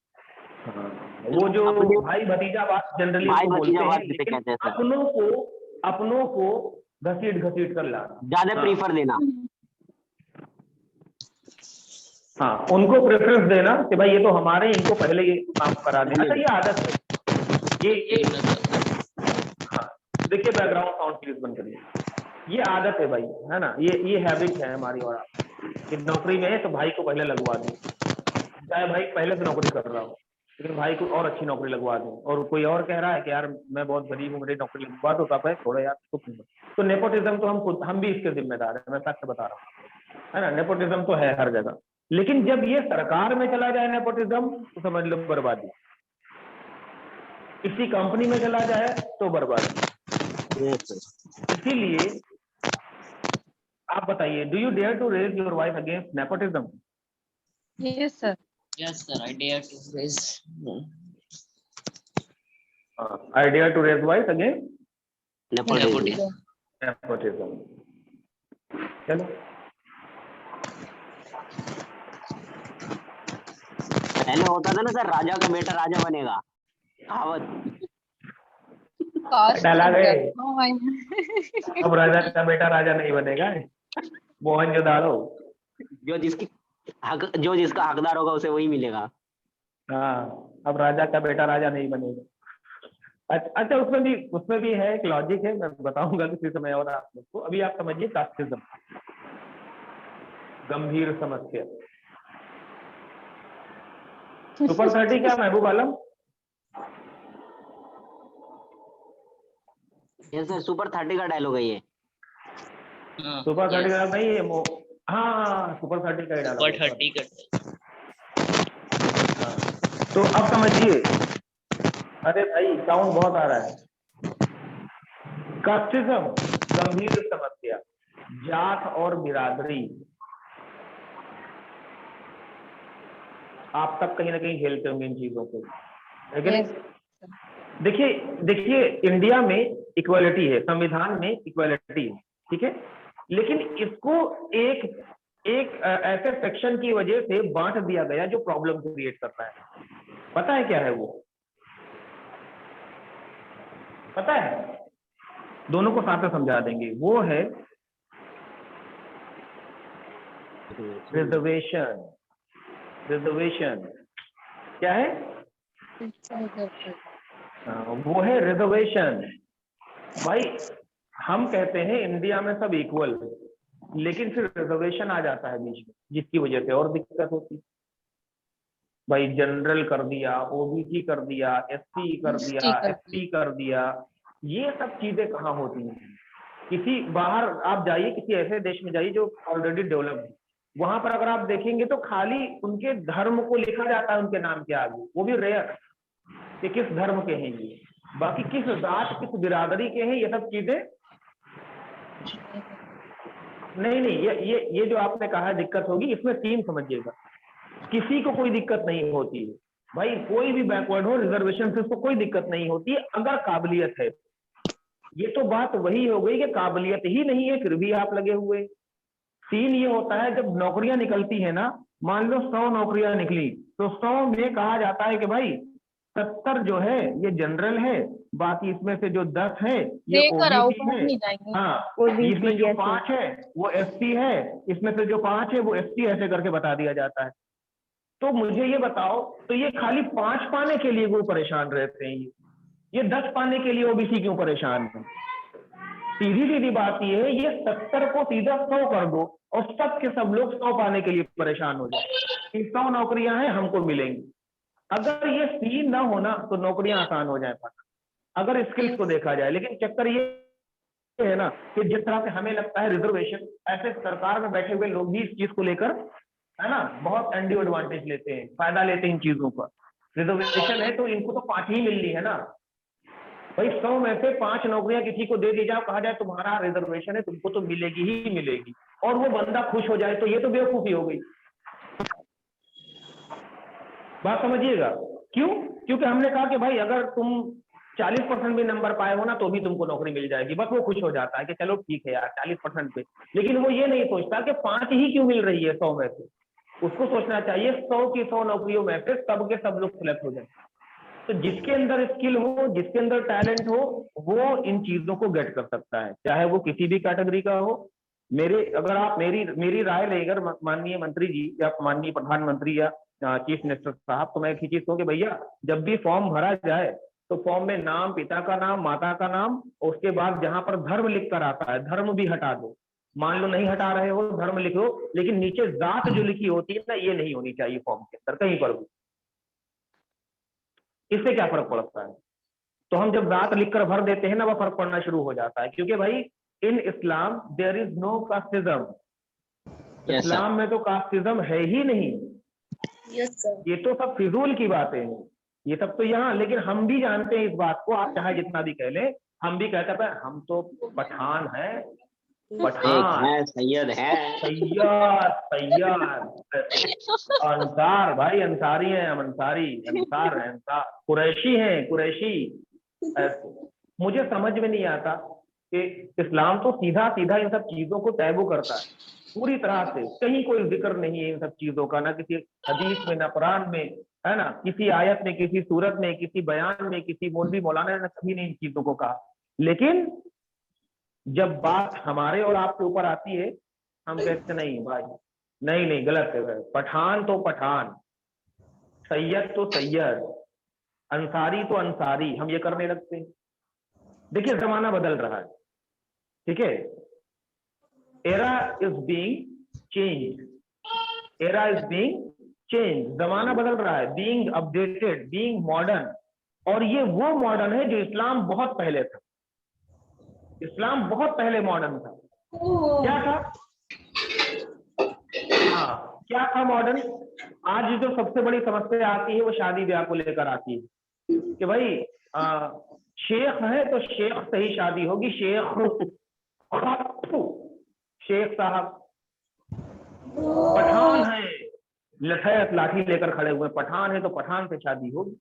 हाँ, वो जो भाई भतीजावाद जनरली भाई बोलते हैं, भतीजावाद जिसे लेकिन कहते हैं सर। अपनों को घसीट घसीट कर ला, ज्यादा प्रीफर देना। हाँ, उनको प्रेफरेंस देना कि भाई ये तो हमारे, इनको पहले ये काम करा देना। अच्छा, ये आदत है, ये हाँ, देखिए बैकग्राउंड साउंड प्लीज बंद करिए। ये आदत है भाई, है ना, ये हैबिट है हमारी और आपकी कि नौकरी में है तो भाई को पहले लगवा दें, चाहे भाई पहले से नौकरी कर रहा हो, लेकिन भाई को और अच्छी नौकरी लगवा दें। और कोई और कह रहा है कि यार मैं बहुत गरीब हूँ, मेरी नौकरी लगवा दो, तो थोड़ा यार तो नेपोटिज्म तो हम भी इसके जिम्मेदार है, मैं सच बता रहा हूँ, है ना। नेपोटिज्म तो है हर जगह, लेकिन जब ये सरकार में चला जाए नेपोटिज्म तो समझ लो बर्बादी। किसी कंपनी में चला जाए तो बर्बादी। इसीलिए आप बताइए, do you dare to raise your voice against nepotism? Yes, sir. Yes, sir. I dare to raise. I dare to raise voice against nepotism. Nepotism. चलो, पहले होता था ना सर, राजा का बेटा राजा बनेगा, कहावत। Caste डाला गए। control. No, I. अब राजा का बेटा राजा नहीं बनेगा, मोहनजोदाड़ो। जो जिसका हकदार होगा उसे वही मिलेगा। हाँ, अब राजा का बेटा राजा नहीं बनेगा। अच्छा, उसमें भी है एक लॉजिक है, मैं बताऊंगा किसी समय और आप लोग को। अभी आप समझिए कास्टिज्म, गंभीर समस्या। सुपर 30 क्या महबूब आलम? ये सर सुपर 30 का डायलॉग है ये। सुपर 30 का नहीं है, हाँ सुपर 30 का डायलॉग। Super 30 का। तो अब समझिए, अरे भाई साउंड बहुत आ रहा है। कास्टिज्म गंभीर समस्या, जात और बिरादरी आप तक कहीं ना कहीं खेलते होंगे इन चीजों को, लेकिन देखिए देखिए, इंडिया में इक्वालिटी है, संविधान में इक्वालिटी है, ठीक है, लेकिन इसको एक एक ऐसे सेक्शन की वजह से बांट दिया गया जो प्रॉब्लम क्रिएट करता है। पता है क्या है वो? पता है? दोनों को साथ में समझा देंगे। वो है रिजर्वेशन। रिजर्वेशन क्या है? वो है रिजर्वेशन। भाई हम कहते हैं इंडिया में सब इक्वल है, लेकिन फिर रिजर्वेशन आ जाता है बीच में, जिसकी वजह से और दिक्कत होती है। भाई जनरल कर दिया, ओबीसी कर दिया, एससी कर दिया, एसटी कर दिया, ये सब चीजें कहाँ होती हैं? किसी बाहर आप जाइए, किसी ऐसे देश में जाइए जो ऑलरेडी डेवलप्ड है, वहां पर अगर आप देखेंगे तो खाली उनके धर्म को लिखा जाता है उनके नाम के आगे, वो भी रेयर कि किस धर्म के हैं ये, बाकी किस जात किस बिरादरी के हैं ये सब चीजें नहीं। ये जो आपने कहा दिक्कत होगी, इसमें सीन समझिएगा, किसी को कोई दिक्कत नहीं होती है भाई, कोई भी बैकवर्ड हो रिजर्वेशन से उसको कोई दिक्कत नहीं होती है अगर काबिलियत है। ये तो बात वही हो गई कि काबिलियत ही नहीं है फिर भी आप लगे हुए। सीन ये होता है जब नौकरियां निकलती है ना, मान लो 100 नौकरियां निकली तो 100 में कहा जाता है कि भाई 70 जो है ये जनरल है, बाकी इसमें से जो 10 है ये ओबीसी है, हाँ इसमें जो 5 है वो एससी है, इसमें से जो 5 है वो एसटी, ऐसे करके बता दिया जाता है। तो मुझे ये बताओ, तो ये खाली 5 पाने के लिए वो परेशान रहते हैं, ये 10 पाने के लिए ओबीसी क्यों परेशान है? सीधी सीधी बात ये है, ये 70 को सीधा 100 कर दो और सब के सब लोग 100 पाने के लिए परेशान हो जाए कि 100 नौकरियां हैं हमको मिलेंगी। अगर ये सीन ना होना तो नौकरियां आसान हो जाए पाना, अगर स्किल्स को देखा जाए। लेकिन चक्कर ये है ना कि जिस तरह से हमें लगता है रिजर्वेशन, ऐसे सरकार में बैठे हुए लोग भी इस चीज को लेकर है ना बहुत एंड्यू एडवांटेज लेते हैं, फायदा लेते हैं इन चीजों का। रिजर्वेशन है तो इनको तो 5 ही मिलनी है ना भाई, 100 में से 5 नौकरियां किसी को दे दी जाए, कहा जाए तुम्हारा रिजर्वेशन है तुमको तो मिलेगी ही मिलेगी, और वो बंदा खुश हो जाए, तो ये तो बेवकूफी हो गई। बात समझिएगा क्यों? क्योंकि हमने कहा कि भाई अगर तुम 40% भी नंबर पाए हो ना तो भी तुमको नौकरी मिल जाएगी, बस वो खुश हो जाता है कि चलो ठीक है यार 40% पे। लेकिन वो ये नहीं सोचता कि 5 ही क्यों मिल रही है 100 में से। उसको सोचना चाहिए 100 की 100 नौकरियों में से सब के सब लोग सिलेक्ट हो जाए। तो जिसके अंदर स्किल हो, जिसके अंदर टैलेंट हो, वो इन चीजों को गेट कर सकता है, चाहे वो किसी भी कैटेगरी का हो। अगर आप मेरी राय लेकर माननीय मंत्री जी या माननीय प्रधानमंत्री या चीफ मिनिस्टर साहब, तो मैं एक ही चीज कहूँ कि भैया जब भी फॉर्म भरा जाए तो फॉर्म में नाम, पिता का नाम, माता का नाम, और उसके बाद जहां पर धर्म लिख कर आता है धर्म भी हटा दो। मान लो नहीं हटा रहे हो, धर्म लिखो, लेकिन नीचे जात जो लिखी होती है ना, ये नहीं होनी चाहिए फॉर्म के अंदर कहीं पर भी। इससे क्या फर्क पड़ता है? तो हम जब जात लिखकर भर देते हैं ना, वह फर्क पड़ना शुरू हो जाता है, क्योंकि भाई इन इस्लाम देयर इज नो कास्टिज्म। इस्लाम में तो कास्टिज्म है ही नहीं। ये तो सब फिजूल की बातें हैं, ये सब तो यहाँ, लेकिन हम भी जानते हैं इस बात को, आप चाहे जितना भी कह लें, हम भी कहते हैं हम तो पठान है, पठान सैयद है, सैयद अंसार, भाई अंसारी हैं हम, अंसारी अंसार है, अंसार कुरैशी हैं, कुरैशी। मुझे समझ में नहीं आता कि इस्लाम तो सीधा सीधा इन सब चीजों को टैबू करता है पूरी तरह से, कहीं कोई जिक्र नहीं है इन सब चीजों का, ना किसी हदीस में, ना कुरान में, है ना, किसी आयत में, किसी सूरत में, किसी बयान में, किसी मौलवी मौलाना ने कभी नहीं इन चीजों को कहा। लेकिन जब बात हमारे और आपके ऊपर आती है, हम कहते नहीं भाई, नहीं गलत है, पठान तो पठान, सैयद तो सैयद, अंसारी तो अंसारी, हम ये करने लगते हैं। देखिए जमाना बदल रहा है, ठीक है, era is being change, era is being change, जमाना बदल रहा है, बीइंग अपडेटेड, बीइंग मॉडर्न। और ये वो मॉडर्न है जो इस्लाम बहुत पहले था। इस्लाम बहुत पहले मॉडर्न था। क्या था? हाँ, क्या था मॉडर्न? आज जो सबसे बड़ी समस्या आती है वो शादी ब्याह को लेकर आती है कि भाई शेख है तो शेख से ही शादी होगी, शेख साहब। पठान है, लठैत लाठी लेकर खड़े हुए, पठान है तो पठान से शादी होगी।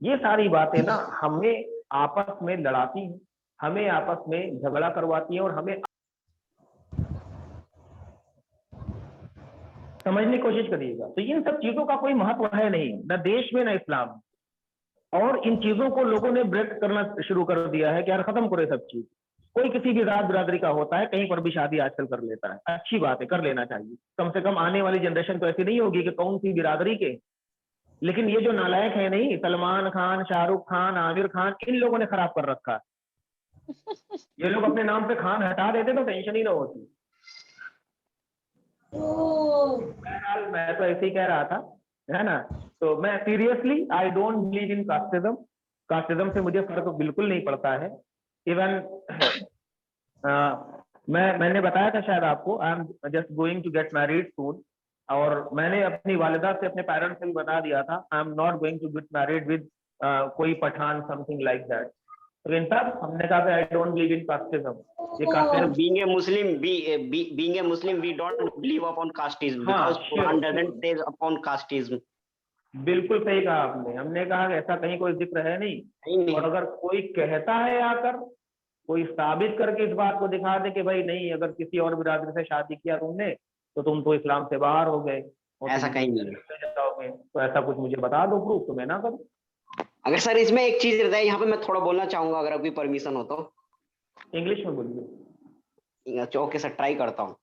ये सारी बातें ना हमें आपस में लड़ाती हैं, हमें आपस में झगड़ा करवाती हैं और हमें समझने की कोशिश करिएगा। तो इन सब चीजों का कोई महत्व है नहीं, न देश में न इस्लाम में। और इन चीजों को लोगों ने ब्रेक करना शुरू कर दिया है कि यार खत्म करो सब चीज। कोई किसी भी जात बिरादरी का होता है, कहीं पर भी शादी आजकल कर लेता है, अच्छी बात है, कर लेना चाहिए। कम से कम आने वाली जनरेशन तो ऐसी नहीं होगी कि कौन सी बिरादरी के। लेकिन ये जो नालायक है नहीं, सलमान खान, शाहरुख खान, आमिर खान, इन लोगों ने खराब कर रखा है। ये लोग अपने नाम पे खान हटा देते तो टेंशन ही ना होती। बहरहाल मैं तो ऐसे ही कह रहा था, है ना। तो मैं seriously I don't believe in casteism. Casteism से मुझे फर्क बिल्कुल नहीं पड़ता है। इवन मैंने बताया था शायद आपको, I am just going to get married soon. और मैंने अपनी वालिदा से, अपने पेरेंट्स से भी बता दिया था, I am not going to get married with कोई पठान, समथिंग लाइक दैट। तो इन सब हमने कहा I don't believe in casteism. ये casteism being a Muslim, we don't believe upon casteism because Quran doesn't say upon casteism. बिल्कुल सही कहा आपने। हमने कहा कि ऐसा कहीं कोई जिक्र है नहीं। और अगर कोई कहता है आकर, कोई साबित करके इस बात को दिखा दे कि भाई नहीं, अगर किसी और बिरादरी से शादी किया तुमने तो तुम तो इस्लाम से बाहर हो गए, ऐसा कहीं नहीं जाओगे, तो ऐसा कुछ मुझे बता दो प्रूफ, तो मैं ना करूं। अगर सर इसमें एक चीज रहता है, यहाँ पे मैं थोड़ा बोलना चाहूंगा, अगर अभी परमिशन हो तो। इंग्लिश में बोलिए। ओके सर, ट्राई करता हूँ।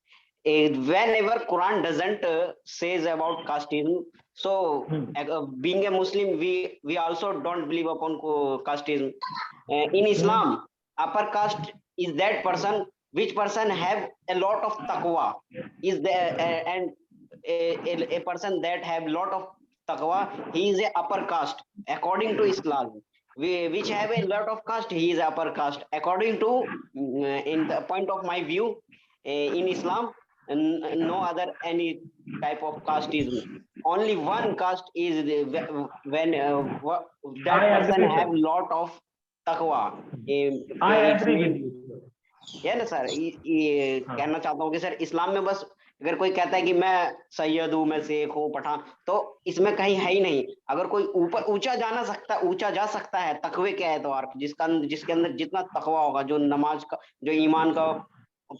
Whenever Quran doesn't says about casteism, so being a Muslim, we also don't believe upon casteism. In Islam, upper caste is that person which person have a lot of taqwa, is there, and a person that have lot of taqwa, he is a upper caste according to Islam. Which have a lot of caste, he is upper caste according to in the point of my view. In Islam, no other any type of caste is, only one caste is when that person have lot of taqwa. I agree with you. है ना sir, ये कहना चाहता हूँ कि sir इस्लाम में बस अगर कोई कहता है कि मैं सैयद हूँ, मैं शेख हूँ, पठान, तो इसमें कहीं है ही नहीं। अगर कोई ऊपर ऊंचा जा सकता है तकवे के एतबार, जिसके अंदर जितना तकवा होगा, जो नमाज का, जो ईमान का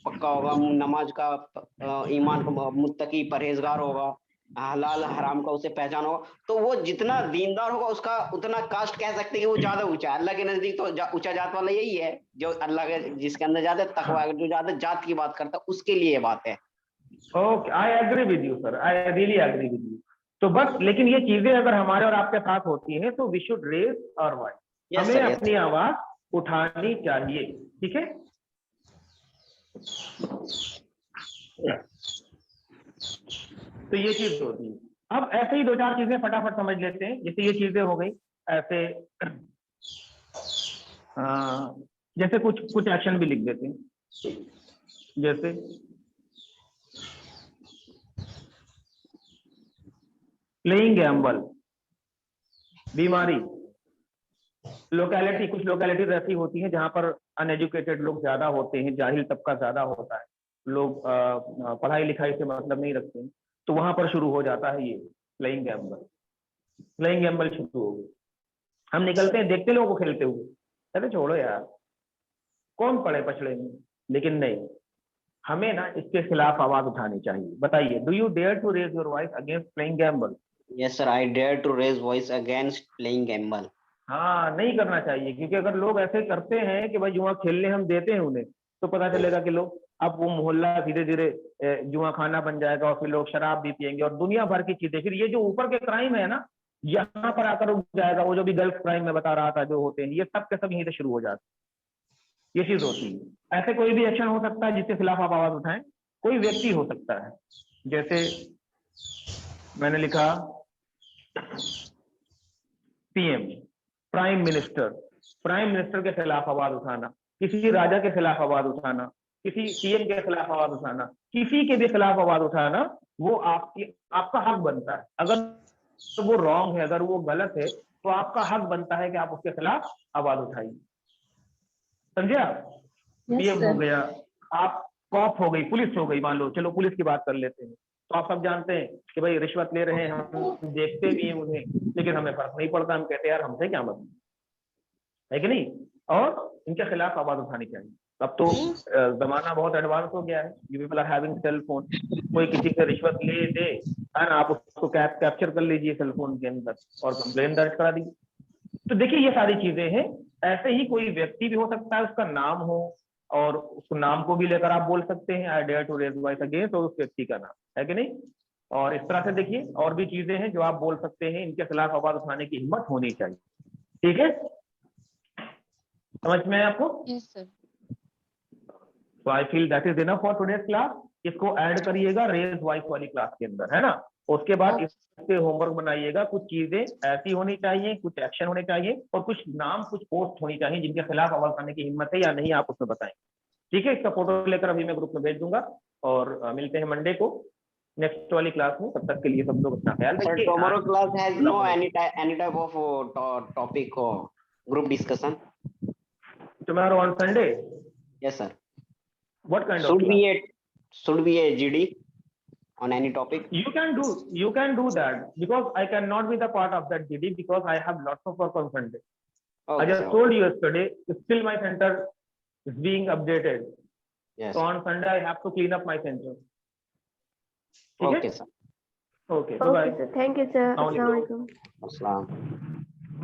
पक्का होगा, नमाज का ईमान का मुत्तकी परहेजगार होगा, हलाल हराम का उसे पहचान होगा, तो वो जितना दीनदार होगा उसका उतना कास्ट कह सकते हैं कि वो ज्यादा ऊंचा है। अल्लाह के नजदीक तो ऊंचा जात वाला यही है, जो अल्लाह के, जिसके अंदर ज्यादा तकवा है, जो ज्यादा जात की बात करता है, उसके लिए बात है। Okay, I agree with you sir, I really agree with you. तो बस, लेकिन ये चीजें अगर हमारे और आपके साथ होती हैं तो we should raise our voice, हमें अपनी आवाज उठानी चाहिए, ठीक है। तो ये चीज होती है। अब ऐसे ही दो चार चीजें फटाफट समझ लेते हैं। जैसे ये चीजें हो गई, ऐसे जैसे कुछ एक्शन भी लिख देते हैं। जैसे प्लेइंग गैम्बल, बीमारी, लोकेलिटी, कुछ लोकेलिटीज ऐसी होती हैं जहां पर अनएजुकेटेड लोग ज्यादा होते हैं, जाहिल तबका ज्यादा होता है, लोग पढ़ाई लिखाई से मतलब नहीं रखते हैं, तो वहां पर शुरू हो जाता है ये प्लेइंग गैम्बल। प्लेइंग गैम्बल शुरू हो गई, हम निकलते हैं, देखते लोगों को खेलते हुए, अरे छोड़ो यार, कौन पड़े पछड़े में। लेकिन नहीं, हमें ना इसके खिलाफ आवाज उठानी चाहिए। बताइए, do you dare to raise your voice against playing gamble? Yes sir, I dare to raise voice against playing gamble. हाँ, नहीं करना चाहिए, क्योंकि अगर लोग ऐसे करते हैं कि भाई जुआ खेलने हम देते हैं उन्हें, तो पता चलेगा कि लोग, अब वो मोहल्ला धीरे धीरे जुआ खाना बन जाएगा और फिर लोग शराब भी पियेंगे और दुनिया भर की चीजें। फिर ये जो ऊपर के क्राइम है ना, यहाँ पर आकर रुक जाएगा। वो जो भी गल्फ क्राइम में बता रहा था जो होते हैं, ये सब के सब यहीं से शुरू हो जाते हैं। ये चीज होती है। ऐसे कोई भी एक्शन हो सकता है जिसके खिलाफ आप आवाज उठाएं। कोई व्यक्ति हो सकता है, जैसे मैंने लिखा पीएम, प्राइम मिनिस्टर के खिलाफ आवाज उठाना, किसी राजा के खिलाफ आवाज उठाना, किसी सीएम के खिलाफ आवाज उठाना, किसी के भी खिलाफ आवाज उठाना, वो आपका हक बनता है। अगर तो वो रॉन्ग है, अगर वो गलत है, तो आपका हक बनता है कि आप उसके खिलाफ आवाज उठाइए। समझे आप? पीएम हो गया, आप कॉप हो गई, पुलिस हो गई, मान लो, चलो पुलिस की बात कर लेते हैं। तो आप सब जानते हैं कि भाई रिश्वत ले रहे हैं, हम देखते भी हैं उन्हें, लेकिन हमें फर्क नहीं पड़ता, हम कहते हैं यार हमसे क्या मतलब, है कि नहीं? और इनके खिलाफ आवाज उठानी चाहिए। अब तो जमाना बहुत एडवांस हो गया है, you people are having cell phone, कोई किसी से रिश्वत ले दे है ना, आप उसको कैप्चर कर लीजिए सेल फोन के अंदर और कंप्लेन दर्ज करा दीजिए। तो देखिए ये सारी चीजें हैं। ऐसे ही कोई व्यक्ति भी हो सकता है, उसका नाम हो और उस नाम को भी लेकर आप बोल सकते हैं I dare to raise voice against, और उस व्यक्ति का नाम, है कि नहीं? और इस तरह से देखिए और भी चीजें हैं जो आप बोल सकते हैं, इनके खिलाफ आवाज उठाने की हिम्मत होनी चाहिए। ठीक है, समझ में है आपको? Yes sir. So I feel that is enough for today's class. इसको ऐड करिएगा रेज वॉइस वाली क्लास के अंदर, है ना? उसके बाद इसके होमवर्क बनाइएगा, कुछ चीजें ऐसी होनी चाहिए, कुछ एक्शन होने चाहिए और कुछ नाम, कुछ पोस्ट होनी चाहिए जिनके खिलाफ आवाज उठाने की हिम्मत है या नहीं, आप उसमें बताएं। ठीक है, इसका फोटो लेकर अभी मैं ग्रुप में भेज दूंगा और मिलते हैं मंडे को नेक्स्ट वाली क्लास में। तब तक के लिए सब लोग अपना ख्याल रखिए। Tomorrow class has no any type of topic or group discussion. Tomorrow on Sunday? Yes sir. What kind of class? Should be a GD on any topic. You can do that because I cannot be the part of that GD because I have lots of work on Sunday. Okay, I just sir. told you yesterday, still my center is being updated. Yes. So on Sunday I have to clean up my center. ठीक है? Okay sir. Okay, bye bye. Okay, sir. Thank you, sir. Assalamualaikum. Assalamualaikum. Assalam.